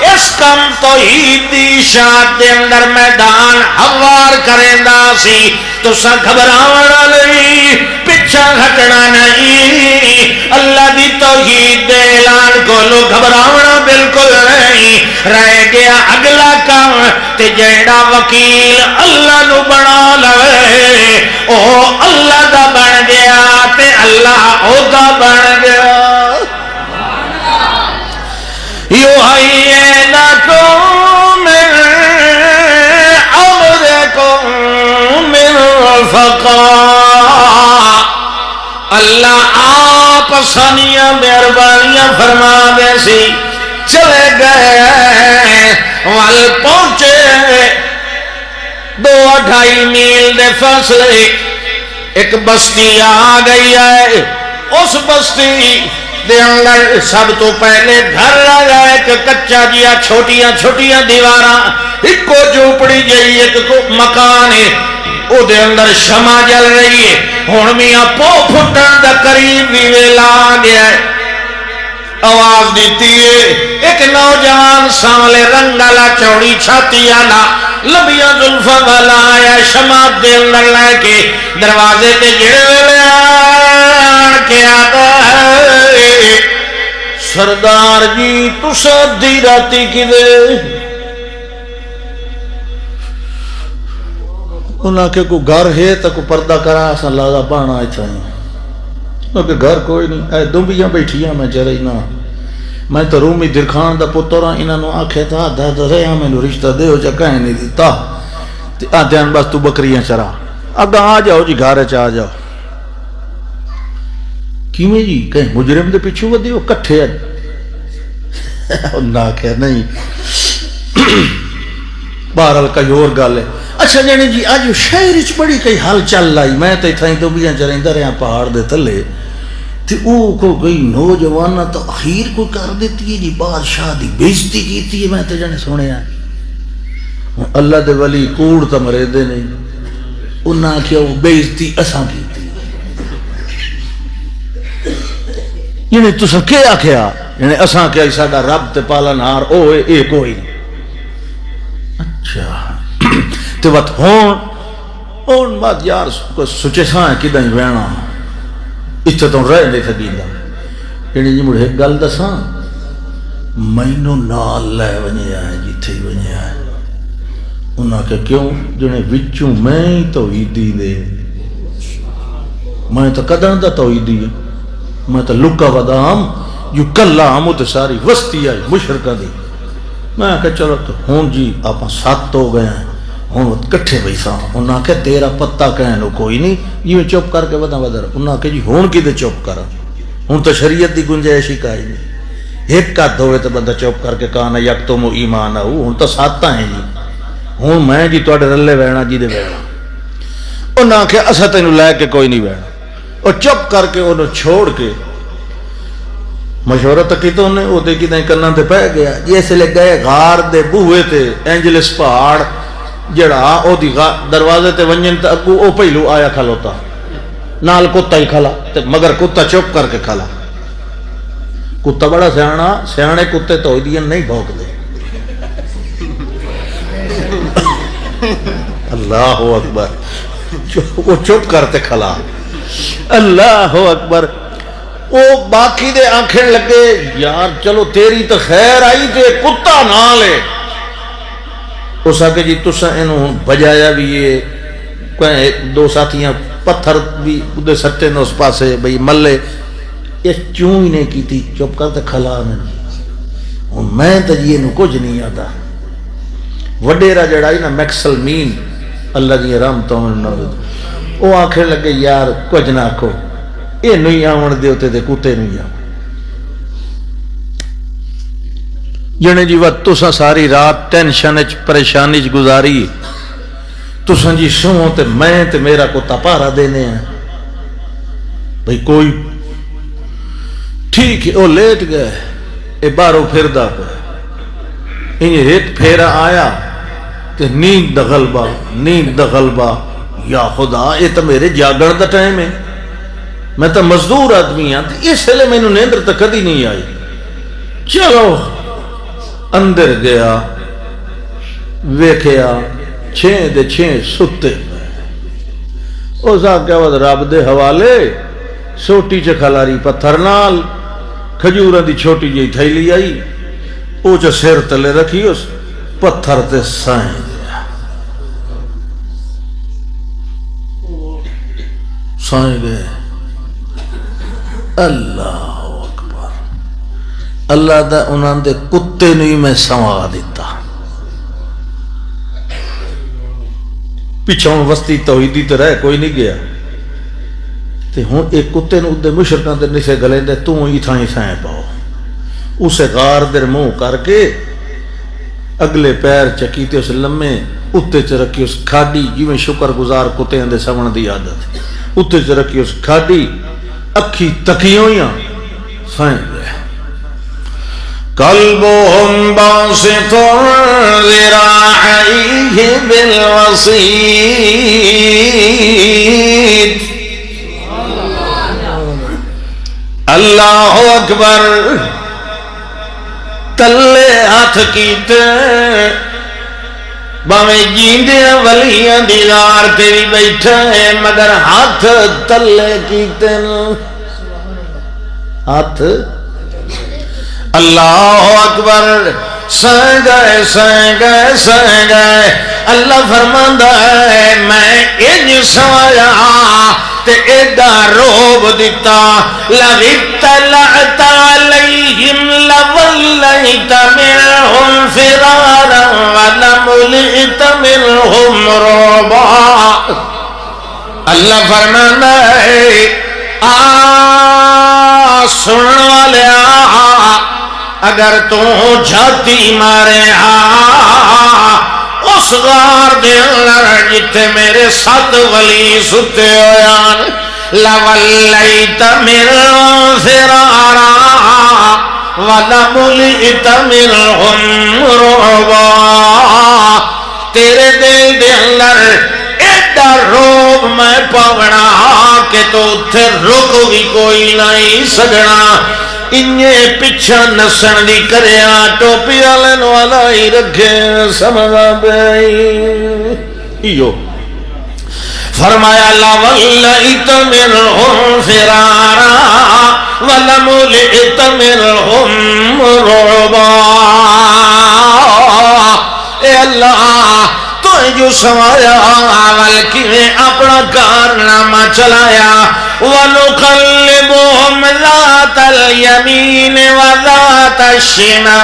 اس کم توحید دی شاد دے اندر میدان حوار کریندا سی تو سا گھبراونا نہیں پچھا ہٹنا نہیں اللہ دی توحید دے اعلان کو لو گھبراونا بالکل نہیں رہ گیا اگلا کام تے جیڑا وکیل اللہ نو بنا لوے او اللہ دا بن گیا تے اللہ او دا بن گیا یحیی لکم من امرکم مرفقا اللہ آپ سانیاں مہربانیاں فرما دے سی چلے گئے وال پہنچے 2-2.5 میل دے فاصلے ایک بستی آ گئی ہے اس بستی دے اندر سب تو پہلے گھر آیا ایک کچا جیا چھوٹیاں چھوٹیاں دیواراں ایک کو جھوپڑی جئی ایک کو مکان ہے او دے اندر شمع جل رہی ہے ہن میاں پو پھٹن دا قریب بھی ویلا آ گیا ہے آواز دیتی ہے ایک نوجوان ساملے رنگ والا چوڑی چھاتی والا لمبیاں زلفاں والا آیا شمع دے اندر لے کے دروازے تے جڑے ویلے آن کے آتا ہے سردار جی تسا دی راتی کدے انہاں کے کو گھر ہے تو کو پردہ کرا اساں لازا پانا چاہیے کیونکہ گھر کوئی نہیں اے دنبیاں بیٹھیاں میں چلے نا میں تو رومی درخان دا پتر ہاں انہاں نو آکھے تھا دا رہا میں نو رشتہ دے ہو جا کہیں نہیں دیتا آدھیان بس تو بکریاں چرا اگا آ جاؤ جی گھر آ جاؤ کیویں جی کہیں مجرم دے پیچھے ودی ہو کٹھے نہ کہ نہیں بہرحال کئی اور گل ہے اچھا جانے جی آج شہر وچ بڑی کئی حال چل لائی میں تے تھائیں تو بیاں چریندا رہیا پہاڑ دے تھلے کوئی نوجوان تو اخیر کوئی کر دیتی ہے جی بادشاہ دی بےزتی کیتی ہے. میں تو جانے سنے اللہ دے ولی کوڑ تو مرے دے نہیں انہاں آخیا وہ بےزتی اساں کیتی یعنی تساں کیا آخیا یعنی اساں کیا ساڈا رب تے پالن ہار او اے کوئی نہیں. اچھا تے وقت ہون بات یار سچے ساں کداں ہی بہنا اتنے تو رہ نہیں سکی یعنی جی مڑے ایک گل دساں مینوں نال لے ونجیا ہے جتھے ہی ونجیا ہے انہاں کہ کیوں جنے وچوں میں ہی توحیدی دے میں تو کداں دا توحیدی ہے میں تو لکا بدام جو کلا ہم تے ساری وسطی آئی مشرکہ دی. میں کہ چلو تو ہوں جی آپ 7 ہو گئے ہیں ہوں کٹھے بیسا. انہاں کہ تیرا پتہ کہنو کوئی نہیں یہ چپ کر کے ودا ودر. انہاں کہ جی ہون کی دے چپ کرا ہوں تو شریعت دی گنجائش ہی کائی نہیں ایک کا دوے تو بندہ چپ کر کے کہانا یک تو مو ایمان آؤ ہوں تو 7 ہیں جی ہوں میں جی توڑے رلے وینا جی دے وینا. انہاں کہ اسا تینوں لے کے کوئی نہیں وینا اور چپ کر کے انہوں چھوڑ کے مشورہ تکی تو انہیں وہ دیکھی دیں کرنا تے پہ گیا جیسے لے گئے غار دے بوہے تے اینجلس پہاڑ جڑا او دی دروازے تے ونجن تے اگو او پہلو آیا کھلوتا نال کتا ہی کھلا تے مگر کتا چپ کر کے کھلا. کتا بڑا سیانا سیانے کتے تو دین نہیں بھوک دے. اللہ اکبر وہ چپ کرتے کھلا. اللہ اکبر. وہ باقی دے آنکھیں لگے یار چلو تیری تو خیر آئی تے کتا نہ لے. اس آگے جی تسا انہوں بجایا بھی یہ کوئی 2 ساتھیاں پتھر بھی دے سٹے نے اس پاسے بھئی ملے یہ چوں ہی نہیں کی تھی چپ کرتے کھلا میں میں تو جی انہوں کچھ نہیں آتا. وڈیرا جڑائی نا میکسل مین اللہ جی رحمتوں وہ آنکھیں لگے یار کچھ نہ آکھو یہ نہیں آمن دے ہوتے تھے کتے نہیں آمن. جنے جی وقت تسا ساری رات ٹینشن پریشانی گزاری تسا جی سو تے میں تے میرا کتا پارا دینے ہیں بھئی کوئی ٹھیک ہے وہ لیٹ گئے اے بارو پھر دا پہ انہیں ایک پھیرا آیا تے نیند دا غلبہ یا خدا یہ تو میرے جاگن دا ٹائم ہے میں تو مزدور آدمی ہاں اس لیے میں نے نیندر تک کدی نہیں آئی. چلو اندر گیا ویکھیا 6 دے 6 ستے اس آگیا ود رب دے حوالے سوٹی چ کھلاری پتھر نال کھجوراں دی چھوٹی جی تھیلی آئی او چ سر تلے رکھی اس پتھر تے سائیں گیا سائیں گئے. اللہ اکبر. اللہ دا انہاں دے کتے نہیں میں سوا دیتا پیچھوں وسطی توحیدی تے رہ کوئی نہیں گیا تے ہن ایک کتے نو دے مشرکاں دے نسے گلے دے تو ہی تھائیں سائیں پاؤ اسے غار در منہ کر کے اگلے پیر چکی تے اس لمے اتے چ رکھی اس کھاڈی جی میں شکر گزار کتے دے سمن دی عادت اتے چ رکھی اس کھاڈی اکھی تکیوں یا سائیں گئے. قلبهم باسط ذراعيه بالوسيط. اللہ اکبر. تلے ہاتھ کیتے باویں جیندیاں ولیاں دیدار تیری بیٹھا ہے مگر ہاتھ تلے کیتے ہاتھ. اللہ اکبر. سائیں گئے اللہ فرماندا ہے میں انج سوایا تے ایڈا روب دیتا لَوِطَّلَعْتَ عَلَيْهِمْ لَوَلَّيْتَ مِنْهُمْ فِرَارًا وَلَمُلِئْتَ مِنْهُمْ رُعْبًا. اللہ فرماندا ہے سنن والے اگر تو جھاتی مارے اس غار دے اندر جتے میرے 7 ولی ستے ہویان لولیت منهم فرارا ولملئت منهم رعبا، تیرے دل دے اندر ایڈا روب میں پاونا کہ تو اتھے رک بھی کوئی نہیں سگنا، انہیں پچھا نسن دی کریا ٹوپی آلن والا ہی رکھے سمجھا بھائی ایو فرمایا لولیت منهم فرارا ولملئت منهم رعبا، اے اللہ تو جو سمایا بلکہ اپنا کارنامہ چلایا، وَنُقَلِّبُهُمْ ذَاتَ الْيَمِينِ وَذَاتَ الشِّمَالِ،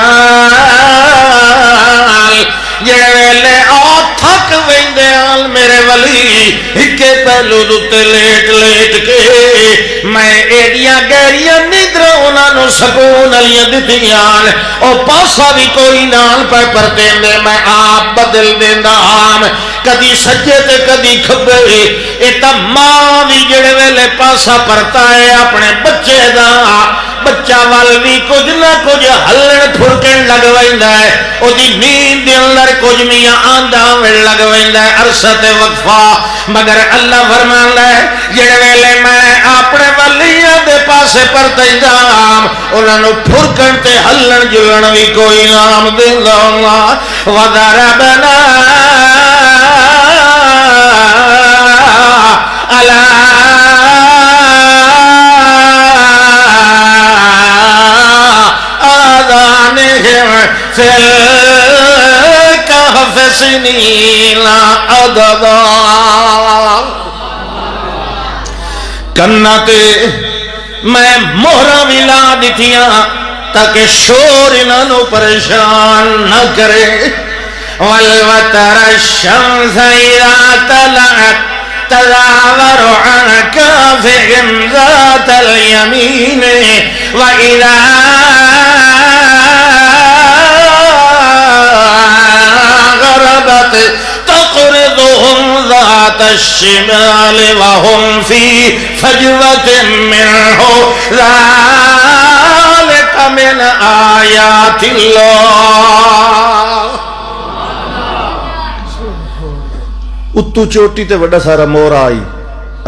جڑے ویلے آ تھک ویندے آل میرے ولی ہکے پہلو دوتے لیٹ لیٹ کے میں ایڈیاں گہریاں نیدر انہوں سکون علیہ دیتیاں او پاسا بھی کوئی نال پہ پرتے میں آپ بدل دیندہ ہم کدی سجے تے کدی کھبے، ایتا ماں بھی جڑے ویلے پاسا پرتا ہے اپنے بچے دا، بچہ والوی کچھ نہ کچھ ہلن پھرکن لگ ویندہ ہے، او دی نیند دے اندر کچھ میاں آندہ میں لگ ویندہ ہے عرصت وقفہ، مگر اللہ فرمان ہے جڑے ویلے میں اپنے ولیاں دے پاسے پر تیدام انہوں پھرکن تے ہلن جلن بھی کوئی نام دیندہ اللہ وَضَرَبْنَا عَلَىٰ فِي الْكَهْفِ سِنِينَ عَدَدًا، کناتے میں مہرہ بھی لا دیتیاں تاکہ شور انہوں پریشان نہ کرے، وَالْوَتَرَ الشَّمْسَ إِذَا طَلَعَتْ تَزَاوَرُ عَنْ كَافِهِمْ ذَاتَ الْيَمِينِ وَإِذَا غربت تقرضهم ذات الشمال وهم في فجوة منه ذلك من آيات الله، اتو چوٹی تے وڈا سارا مور آئی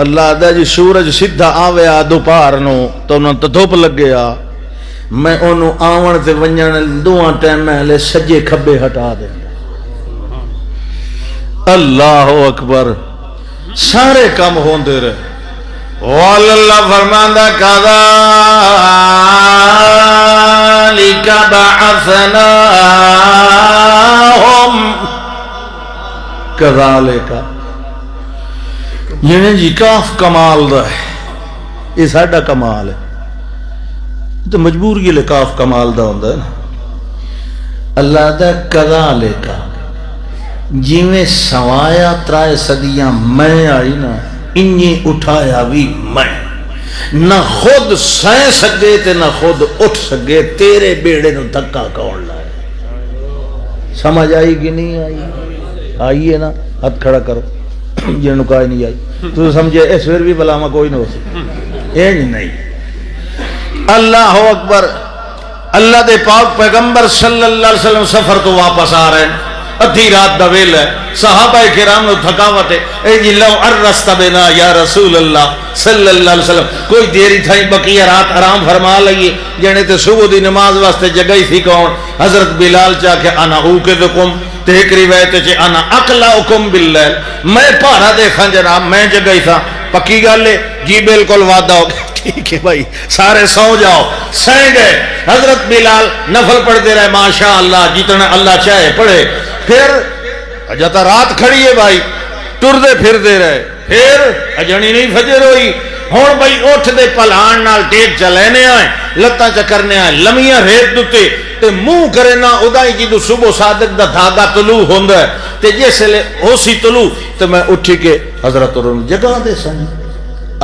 اللہ دا جی سورج سدھا آوے آ دوپہر نو تو انہوں تو دھوپ لگ گیا، میں انہوں آون تے ونجن دوہاں ٹائم میں لے سجے کھبے ہٹا دیں، اللہ اکبر سارے کام ہوندے رہے، واللہ فرماندہ كَذَلِكَ بَعَثْنَاهُمْ کذالک یعنی جی کاف کمال دا ہے، یہ ساڑھا کمال ہے تو مجبور یہ لے کاف کمال دا ہوندہ ہے نا، اللہ دا کذالک جیویں سوایا ترائے صدیاں میں آئی نا انہیں اٹھایا بھی میں، نہ خود سائیں سکے تے نہ خود اٹھ سکے، تیرے بیڑے نو دھکا کون لائے، سمجھ آئی کہ نہیں آئی؟ آئیے نا ہاتھ کھڑا کرو جنہوں کہا نہیں آئی تو سمجھے اس پھر بھی بلاما کوئی نہ ہو سکتا، نہیں اللہ اکبر، اللہ دے پاک پیغمبر صلی اللہ علیہ وسلم سفر تو واپس آ رہے ہیں، ادھی رات دا ویل ہے، صحابہ کرام نو تھکاوٹ ہے، اے جی لو ارست بنا یا رسول اللہ صلی اللہ علیہ وسلم، کوئی دیری تھائی بقیہ رات آرام فرما لئیے، جانے تے صبح دی نماز واسطے جگئی تھی کون، حضرت بلال چاہ کہ انا اوکدکم، تے ایک روایت چے انا اقلعکم باللیل، میں پارا دیکھا جناب میں جگئی تھا، پکی گالے جی بالکل وعدہ ہو گیا، ٹھیک ہے بھائی سارے سو جاؤ، سائیں گئے، حضرت بلال نفل پڑھ دے رہے ماشاءاللہ جتنا اللہ چاہے پڑھے، پھر جاتا رات کھڑی ہے بھائی ٹر دے پھر دے رہے، پھر اجنی نہیں فجر ہوئی، ہون بھائی اٹھ دے پلان نال ٹیک چلینے آئیں، لتاں چکرنے آئیں، لمیاں ریت دوتے تے منہ کرے نہ ادائی جدو صبح صادق دا دھاگا طلوع ہوندہ ہے تے جیسے لے ہو سی طلوع تو میں اٹھی کے حضرت اور جگہ دے سن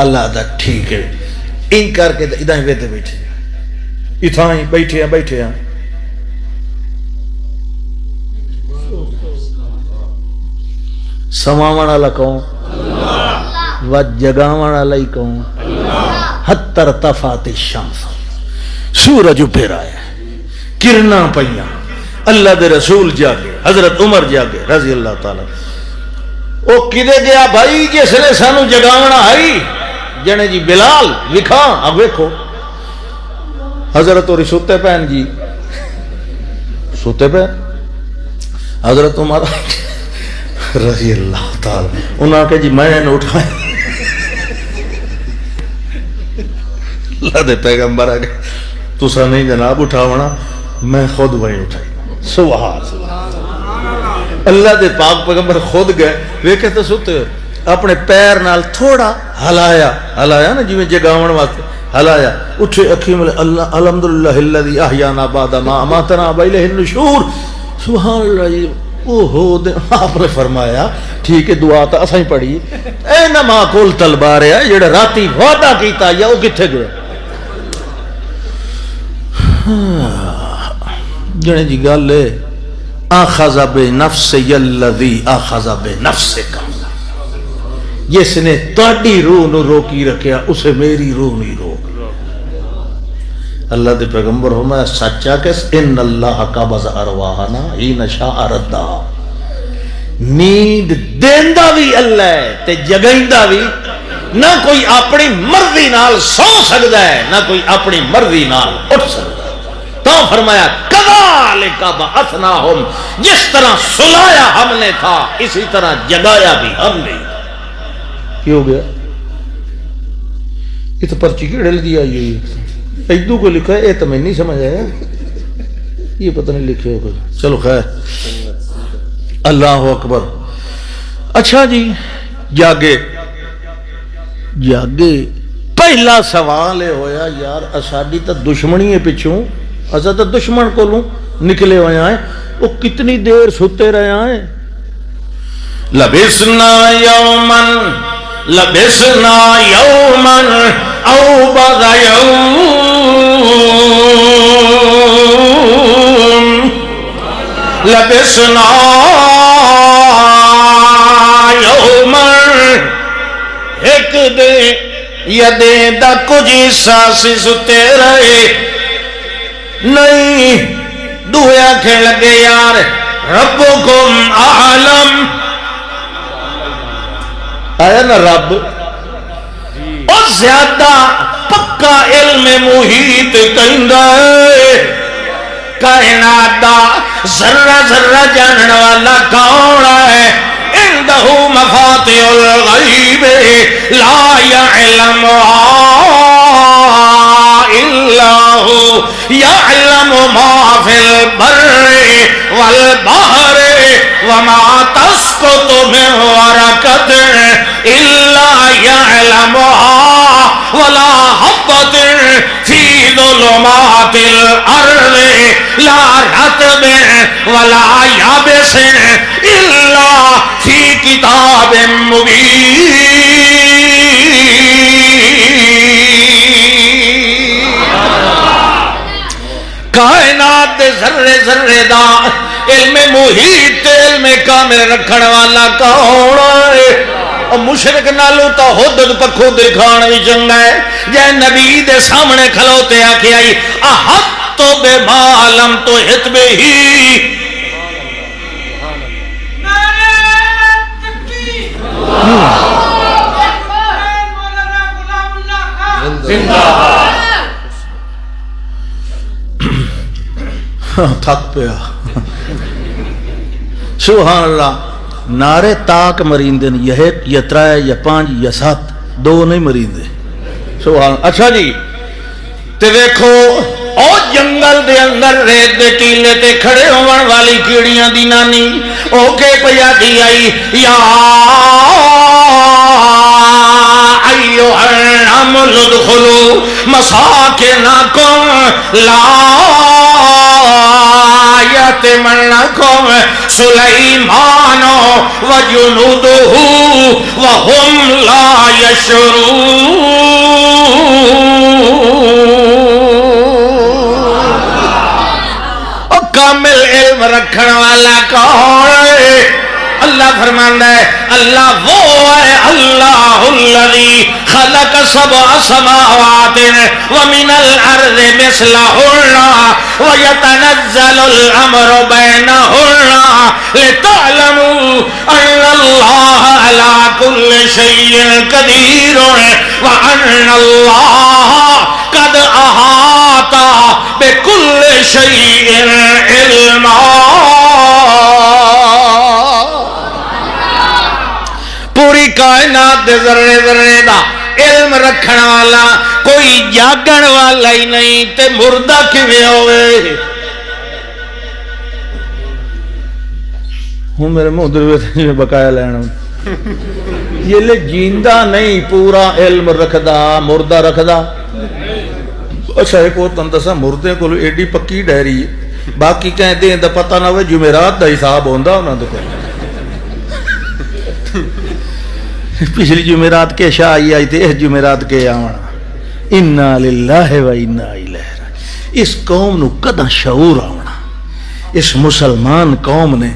اللہ دا ٹھیک ہے ان کر کے ادائیں ویتے بیٹھے اتھائیں بیٹھے ہیں سماوان اللہ کون و جگاون علی کون حتی ارتفعت الشمس سورج پھر آیا کرنا پئیاں اللہ دے رسول جاگے حضرت عمر جاگے رضی اللہ تعالی او کدے گیا بھائی جس نے سانو جگاونا آئی جنے جی بلال لکھا اب ویکھو حضرت اور سوتے پہن جی سوتے پہن حضرت عمر رضی اللہ تعالی انہاں کہ جی میں نے اٹھائے اللہ دے پیغمبر آگے تسا نہیں جناب اٹھاونا میں خود وہیں اٹھائی سبحان اللہ دے پاک پیغمبر خود گئے ویکھے تو سوتے اپنے پیر نال تھوڑا ہلایا نا جی میں جگاون واسطے ہلایا اٹھے اکھی ملے اللہ الحمدللہ الذی احیانا بعد ما اماتنا والیہ النشور سبحان اللہ جی اوہو آپ نے فرمایا ٹھیک ہے دعا تا اساں ہی پڑھی اے نہ ماں کول تلوار ہے جڑا راتی وعدہ کیتا یا او کتھے گئے جنے جی گل ہے اخذ بنفس الذی اخذ بنفسک جس نے تہاڈی روح نو روکی رکھیا اسے میری روح نہیں روک اللہ دے پیغمبر فرمایا سچا کہ ان اللہ قبض ارواحنا حین شاء ردا نیند دیندا بھی اللہ ہے تے جگائندا بھی نہ کوئی اپنی مرضی نال سو سکدا ہے نہ کوئی اپنی مرضی نال اٹھ سکدا ہے تو فرمایا کذالک بعثناہم جس طرح سلایا ہم نے تھا اسی طرح جگایا بھی ہم نے کی ہو گیا یہ تو پرچی کیڑے دیا یہ ایدو کو لکھا ہے یہ تو میں نہیں سمجھ آیا یہ پتہ نہیں لکھے ہوگا چلو خیر اللہ اکبر اچھا جی جاگے پہلا سوال ہے ہویا یار اساڈی تو دشمنی ہے پچھوں اسا تو دشمن کولوں نکلے ہوئے ہیں وہ کتنی دیر ستے رہے ہیں لبسنا یومن او بعض یوم لبسنا یومن ایک دے یا دے دا کچھ ساسی ستے رہے نہیں دویا کھیل لگے یار ربکم اعلم آیا نا رب اور زیادہ پکا علم محیط کہندہ ہے کائنات دا ذرہ ذرہ جانن والا کون ہے اندہو مفاتح الغیب لا یعلمها الا ہو یعلم ما فی البر والبحر وما تسقط من ورقت الا يعلمها ولا حبة في ظلمات الارض لا رطب ولا يابس الا في كتاب مبين کائنات دے ذرے ذرے دا علم محیط علم کامل رکھن والا کون ہے اور مشرک نالو تو حدد پکھو دکھان بھی چنگا ہے جے نبی دے سامنے کھلوتے آکے آئی احط تو بے معلم تو حت بے ہی تھک پیا سبحان اللہ نعرے تاک مریندے یا ایک یا ترائے یا پانچ یا سات دو نہیں مریندے سبحان اللہ اچھا جی تے دیکھو او جنگل دے اندر ریت دے ٹیلے تے کھڑے ہونے والی کیڑیاں دی نانی او کے پیا دی آئی یا ایوہ النمل ادخلوا مساکنکم لا یتمنکم سلیمان و جنودہ وہم لا یشعرون کامل علم رکھن والا کون ہے اللہ فرماندا ہے اللہ وہ ہے اللہ الذی خلق سبع سماوات ومن الارض مثلہن ويتنزل الامر بینہن لتعلموا ان اللہ علی کل شیء قدیر وان اللہ قد احاط بكل شيء علما. پوری کائنات دے ذرے ذرے دا علم رکھن والا کوئی جاگن والا ہی نہیں تے مردہ کیویں ہوئے. ہوں میرے منہ دروے بقایا لینا یہ لے جیندہ نہیں پورا علم رکھدا مردہ رکھدا. اچھا ایک اور تندسا مردے کو ایڈی پکی ڈائری ہے باقی کہیں دیں دا پتہ نہ ہوئے جمعرات دا حساب ہوندہ انہوں نے پچھلی جمعرات کے شاہ آئی تھے اس جمعرات کے آونا انا للہ و انا الیہ راجعون. اس قوم نو کداں شعور آونا اس مسلمان قوم نے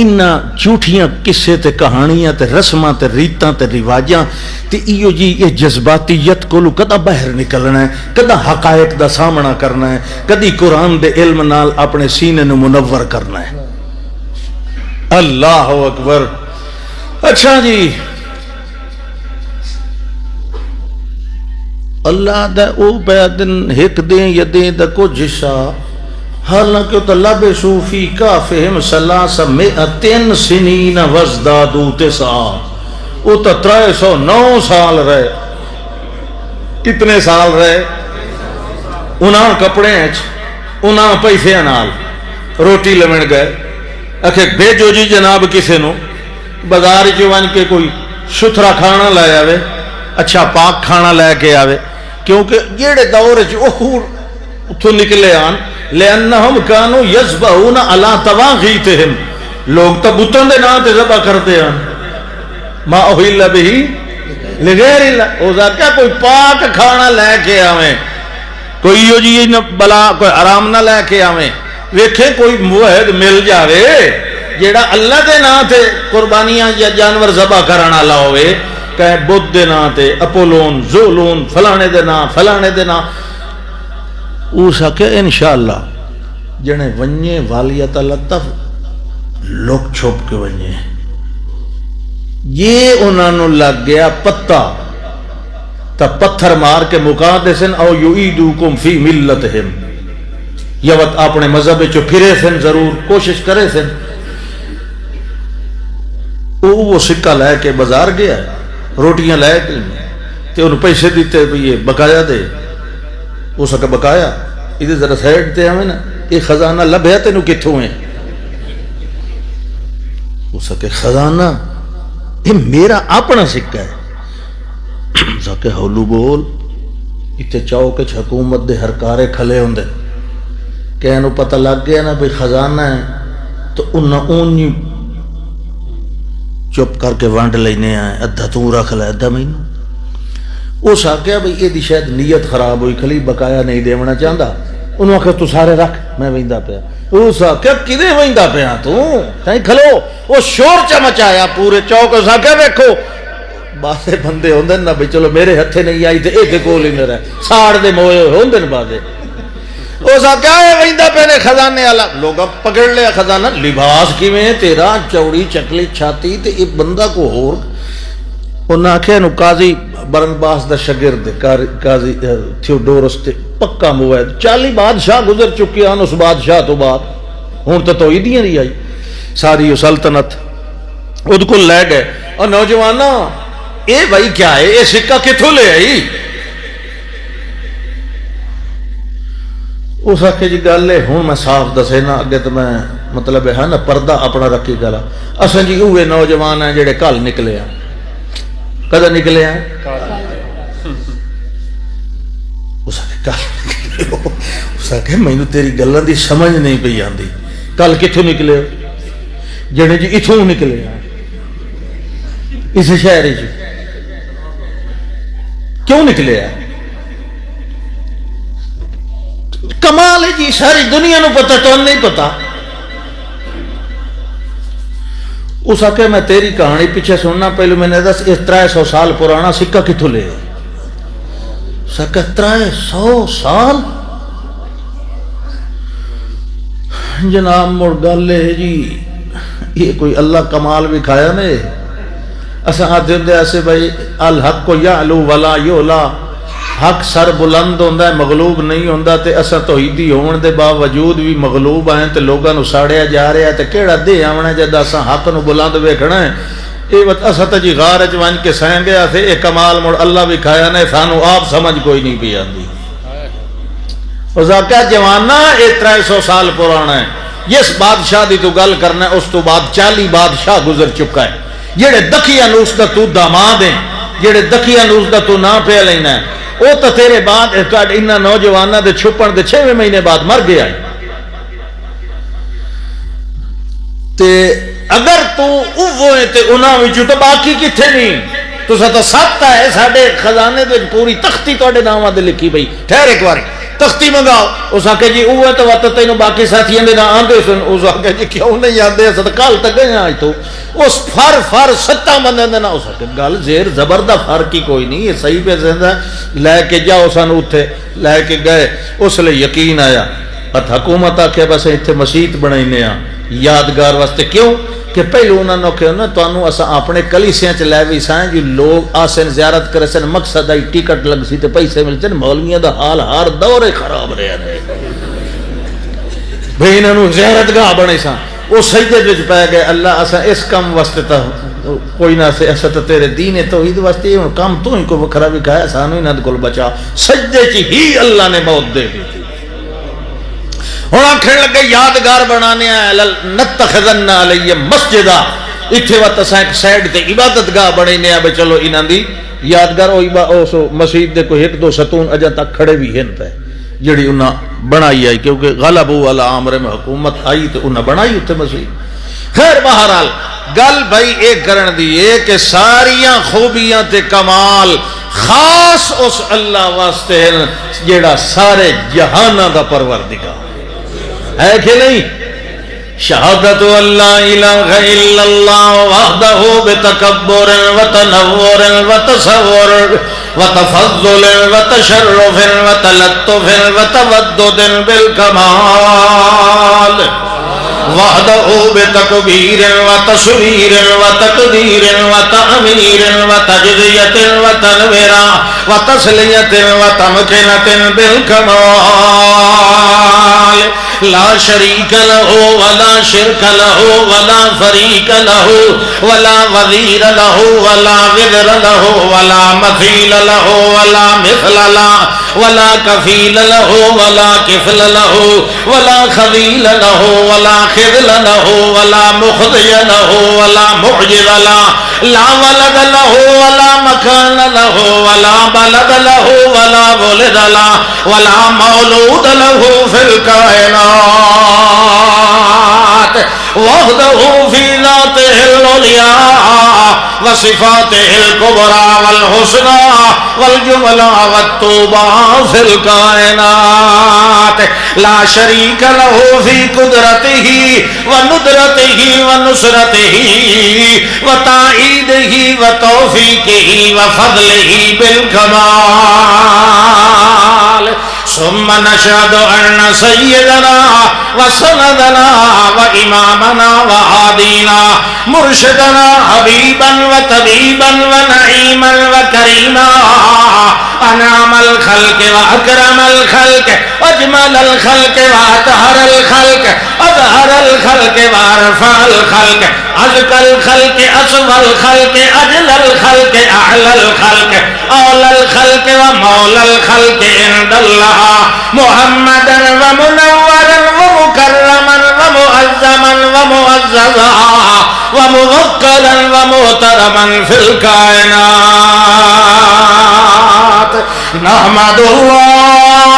انہاں جھوٹیاں قصے تے کہانیاں تے رسماں تے ریتاں تے رواجاں تے ایو جی یہ جذباتیت کو کدا باہر نکلنا ہے کدا حقائق دا سامنا کرنا ہے کدی قرآن دے علم نال اپنے سینے نو منور کرنا ہے. اللہ اکبر. اچھا جی اللہ دا او بیدن ہک دیں یدیں دا کو جشا حالانکہ تو لبسو فی کافہم سلاس مئتین سنین وزدادو تسعا او تو 309 سال رہے. کتنے سال رہے؟ انہاں کپڑے ہیں انہاں پیسے نال روٹی لمن گئے اکھے بھیجو جی جناب کسے نو بازار چوان کے کوئی ستھرا کھانا لے آوے اچھا پاک کھانا لے کے آوے کیونکہ جیڑے دور اتھو نکلے آن لأنہم کانو یذبحون علی تواغیتہم لوگ تو بتوں دے نام تے ذبح کرتے ہیں ما احل بہی لغیر اللہ. او کیا کوئی پاک کھانا لے کے آویں کوئی یو جی بلا کوئی آرام نہ لے کے آویں ویکھیں کوئی موحد مل جاوے جیڑا اللہ دے نام تے قربانیاں یا جانور ذبح کرنا لا ہوئے کہ بدھ دے نام تے اپولون زولون فلانے دے نام فلانے دے نام او سکے انشاءاللہ جنے ونجے والیت لطف لوگ چھوپ کے ونجے یہ انہوں لگ گیا پتہ تا پتھر مار کے مکا دے سن او یعیدوکم فی ملتہم یوت اپنے مذہب چو پھرے سن ضرور کوشش کرے سن. وہ سکہ لے کے بازار گیا روٹیاں لے کے تے انہوں پیسے دیتے یہ بقایا دے وہ سکے بقایا ادھر ذرا سائڈ تے ہمیں نا یہ خزانہ لبھیا تینوں کتھوں ہیں وہ سکے خزانہ یہ میرا اپنا سکہ ہے سکے ہولو بول اتنے چوک حکومت دے ہر کارے کھلے ہوں دے کہ انہوں پتہ لگ گیا نا بھئی خزانہ ہے تو انہوں اونی چپ کر کے وانڈ لینے آئے ادھا تو رکھ لے ادھا مہینوں اس آکیا بھئی یہ دی شاید نیت خراب ہوئی کھلی بقایا نہیں دیونا چاہتا انہوں آکھا تو سارے رکھ میں ویندہ پیا اس آکیا کدے ویندہ پیا تو کہیں کھلو وہ شور چمچایا پورے چوک اس آکیا بیکھو باسے بندے ہوندن نا بھئی چلو میرے ہتھے نہیں آئی تھے ایک کول ہی میرا ساڑ دے موئے ہوندن بازے اس آکیا ہے ویندہ پینے خزانے والا لوگا پکڑ لیا خزانہ لباس کی میں تیرا چوڑی چکلی چھاتی تے ایک بندہ کو ہور انہاں آکھے انہوں قاضی برنباس دا شگرد قاضی تھیوڈورس تے پکا موید 40 بادشاہ گزر چکی ہیں اس بادشاہ تو بعد ہون تو توحیدیاں نہیں آئی ساری سلطنت خود کو لے گئے اور نوجوانہ اے بھائی کیا ہے اے سکہ کتھوں لے آئی اس آکھے جی گل ہے ہوں میں صاف دسے نا اگے تو میں مطلب ہے نا پردہ اپنا رکھی گلا اساں جی اوے نوجوان ہیں جڑے کل نکلے ہیں کدھر نکلے ہیں اس آکھے میں تیری گلاں دی سمجھ نہیں پئی آندی کل کتھوں نکلے ہو جڑے جی اتھوں نکلے ہیں اس شہر جی کیوں نکلے ہیں کمال ہے جی ساری دنیا نو پتہ تو نہیں پتہ اس آکے میں تیری کہانی پیچھے سننا، پہلو میں نے دس اس 300 سال پرانا سکہ کتھوں لے؟ سکہ 300 سال؟ جناب مڑ گل ہے جی یہ کوئی اللہ کمال بھی کھایا نے؟ اساں آتے ہوں ایسے بھائی الحق کو یعلو ولا یولا، حق سر بلند ہوندہ ہے مغلوب نہیں ہوندہ، تے اساں توحیدی ہون دے باوجود بھی مغلوب آئیں تے لوگاں نو ساڑیا جا رہے ہیں، تے کیڑا دے آونا جدہ اساں حق نو بلند ویکھنا ہے؟ اے وقت اساں تے جی غارج وانج کے سائیں گیا تھے، اے کمال مڑ اللہ بھی کھایا نے، سانو آپ سمجھ کوئی نہیں پی آندی۔ وزاقہ جوانہ اے 300 سال پرانا ہے، جس بادشاہ دی تو گل کرنا ہے اس تو بعد 40 بادشاہ گزر چکا ہے، جیڑے دکھیا نو اس دا تو داماد ہیں، جیڑے دکھیا نو اس دا تو نہ پہ لینا ہے، او تا تیرے بعد انہا نوجوانہ دے چھپن دے 6 مہینے بعد مر گیا ہے۔ تے اگر تو اوہ ہے تے انہاں وچوں تو باقی کتھے نہیں، تو ستا ساتھا ہے ساڑھے خزانے دے پوری تختی توڑے نامہ دے لکھی بھئی، ٹھہر ایک باری تختی منگاؤ۔ اس آکے جی اوہ ہے تو وقت تینوں باقی ساتھیاں دے نہ آندے سن، اس آکے جی کیوں نہیں آندے ستا کال تک گئے آج تو اس فر ستا مندے دے نہ، اس آکے گل زیر زبردہ فرق کی کوئی نہیں، یہ صحیح پہ زندہ لے کے جاؤ سن اتھے لے کے گئے، اس لئے یقین آیا ات حکومت آکے بس اتھے مسجد بنائینے آ یادگار واسطے، کیوں کہ پہلو انہوں نے کہا نا تو انہوں اسا اپنے کلیسیاں چلائے بھی سائیں جو لوگ آسن زیارت کرے سن مقصد آئی ٹکٹ لگ سی تے پیسے ملتے ہیں، مولویاں دا حال ہر دور خراب رہے بھئی انہوں نے زیارت گاہ بنے سان، وہ سجدے جو پہ گئے اللہ اسا اس کم واسطے تا کوئی نہ سے اسا تا تیرے دین توحید واسطے یہ کام تو ہی کو وکھرا بھی کھایا سانو ہی نہ کل بچا، سجدے چی ہی اللہ نے موت دے دی تھی۔ ہوں آکھن لگے یادگار بنانے آئے نتخذن علیہ مسجدہ، اتھے وقت اسا ایک سائڈ تے عبادت گاہ بنانے آئے چلو انہاں دی یادگار او مسجد دے کوئی 1-2 ستون اجا تک کھڑے بھی ہیں پہ جڑی انہاں بنائی آئی، کیونکہ غلبو علی امر میں حکومت آئی تو انہاں بنائی اتھے مسجد۔ خیر بہرحال گل بھائی ایک کرن دی ہے کہ ساریاں خوبیاں تے کمال خاص اس اللہ واسطے ہیں جیڑا سارے جہانہ دا پروردگار ہے کہ نہیں؟ شہادت اللہ الہ الا اللہ وحدہ بتکبر وتنور وتصور وتفضل وتشرف وتلطف وتودد بالکمال، وحدہ بتکبیر وتشریر وتقدیر وتعمیر وتجزیت وتنویر وتسلیت وتمکنت بالکمال، لا شریک لہ ولا شرک لہ ولا فریق لہ ولا وزیر لہ ولا وزر لہ ولا مثیل لہ ولا مثل لہ ولا کفیل لہ ولا کفل لہ ولا خذیل لہ ولا خذل لہ ولا مخزی لہ ولا معجز لہ، لا ولد لہ ولا مکان لہ ولا بلد لہ ولا ولد لہ ولا مولود لہ فی الکائنات، وحدہ فی ذاتہ العلیاء وصفاتہ الکبریٰ والحسنى والجملہ والطوبى فی الکائنات، لا شریک لہ فی قدرتہ وندرتہ ونصرتہ وتائیدہ وتوفیقہ وفضلہ بالکمال، ثم نشهد أن سيدنا وسندنا وإمامنا وهادينا مرشدنا حبيبا وطبيبا ونعيما وكريما أنعم الخلق وأكرم الخلق أجمل الخلق وأطهر الخلق أظهر الخلق وأرفع الخلق أزكى الخلق أصفى الخلق أجل الخلق أعلى الخلق أولى الخلق ومولى الخلق عند الله محمدا ومنورا ومكرما ومعظما ومعززا وموقرا ومحترما في الكائنات، نحمد الله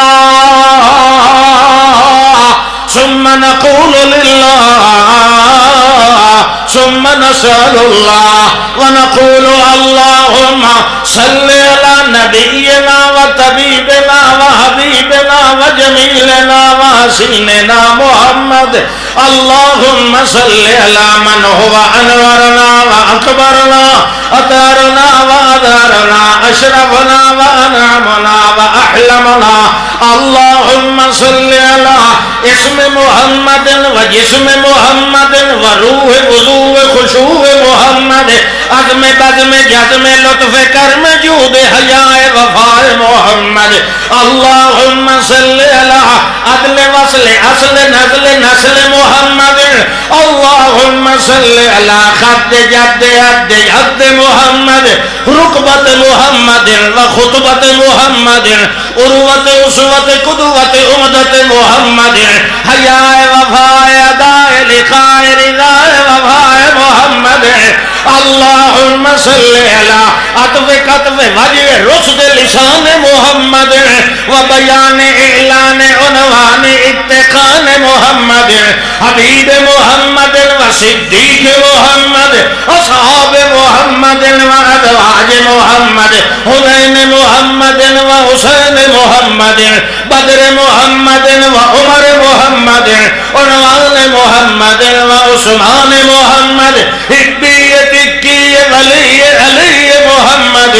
ثم نقول لله ثم نسأل الله ونقول اللهم صل على نبينا وطبيبنا وحبيبنا وجميلنا وحسيننا محمد اللہم صلی علی من ہوا انورنا و اکبرنا اطارنا و ادارنا اشرفنا و انعمنا و احلمنا اللہم صلی علی اسم محمد و جسم محمد و روح وضو خشوع محمد عزم بزم جزم لطف کرم جود حیاء وفاء محمد اللہم صلی علی عدل وصل اصل نزل نسل محمد اللہم صلی علی خد جد عد عد محمد رکبت محمد و خطبت محمد عروت اسوت قدوت امدت محمد حیاء وفاء اداء لقاء رضاء وفاء محمد اللہم صلی علی عطف قطف وجہ رشد لسان محمد و بیان اعلان عنوان اتقان محمد حبیب محمد و صدیق محمد اصحاب محمد و ازواج محمد حسین محمد و حسین محمد بدر محمد و عمر محمد عنوان محمد و عثمان محمد حبیت کی ولی علی محمد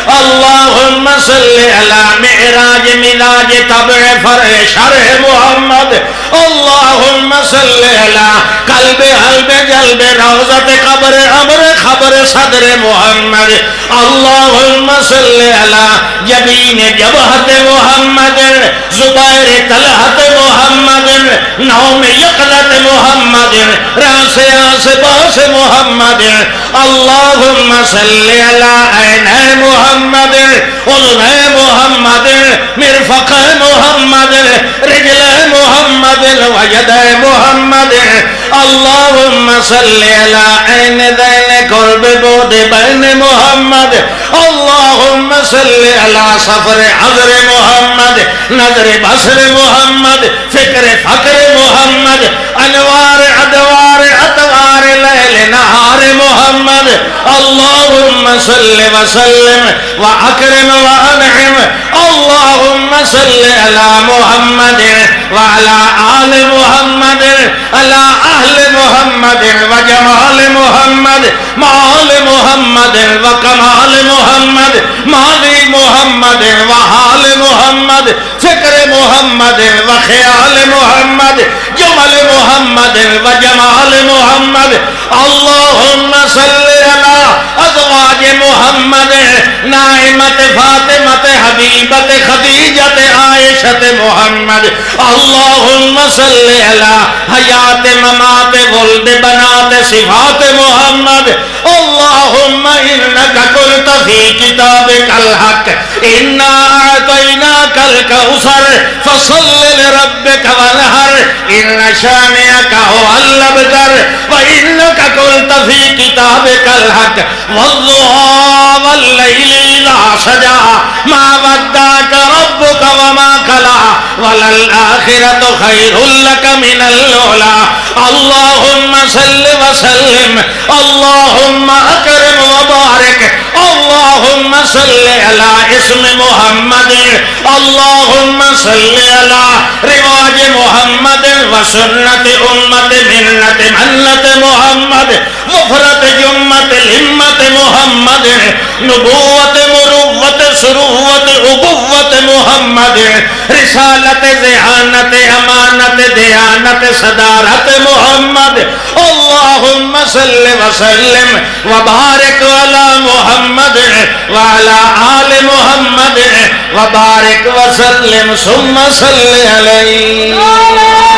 اللہم صلی علی معراج مزاج طبع فرع شرح محمد اللہم صلی علی قلب حلب جلب روضت قبر امر خبر صدر محمد اللہم صلی علی جبین جبہت محمد زبیر طلحت محمد نوم یقظت محمد راس آس باس محمد اللہم صلی علی عین محمد اذن محمد مرفق محمد رجل محمد وید محمد اللہم صلی علی عین ذین قرب بود بین محمد اللہم صلی علی سفر حضر محمد نظر بصر محمد فکر فکر محمد انوار ادوار اتوار لیل نہار محمد اللہم صلی وسلم و اکرم و انعم اللہم صلی علی محمد وعلا آل محمد علی اہل محمد و جمال محمد مال محمد و کمال محمد ماضی محمد و حال محمد فکر محمد و خیال محمد جمل محمد و جمال محمد اللہم صلی علی ازواج محمد نائمت فاطمت حبیبت خدیجت عائشت محمد اللہم صلی علی حیات ممات ولد بنات صفات محمد اللہم انکا قلت فی کتابک الحق انا اعطیناک الکوثر فصل لربک ونہر ان شانئک هو الابتر وانکا قلت فی کتابک الحق والضحى واللیل اذا سجا ما ودعک ربک وما کلا وللآخرۃ خیر لک من الاولی اللہم صل وسلم اللہم اکرم وبارک اللہم صل علی اسم محمد اللہم صل علی رواج محمد و سنت امت منت منت محمد مفرت جمت لمت محمد نبوت مروت سروت عبوت محمد رسالت ذہانت امانت دیانت صدارت محمد اللہم صل وسلم وبارک علی محمد وعلی آل محمد وبارک وسلم ثم صل علیہ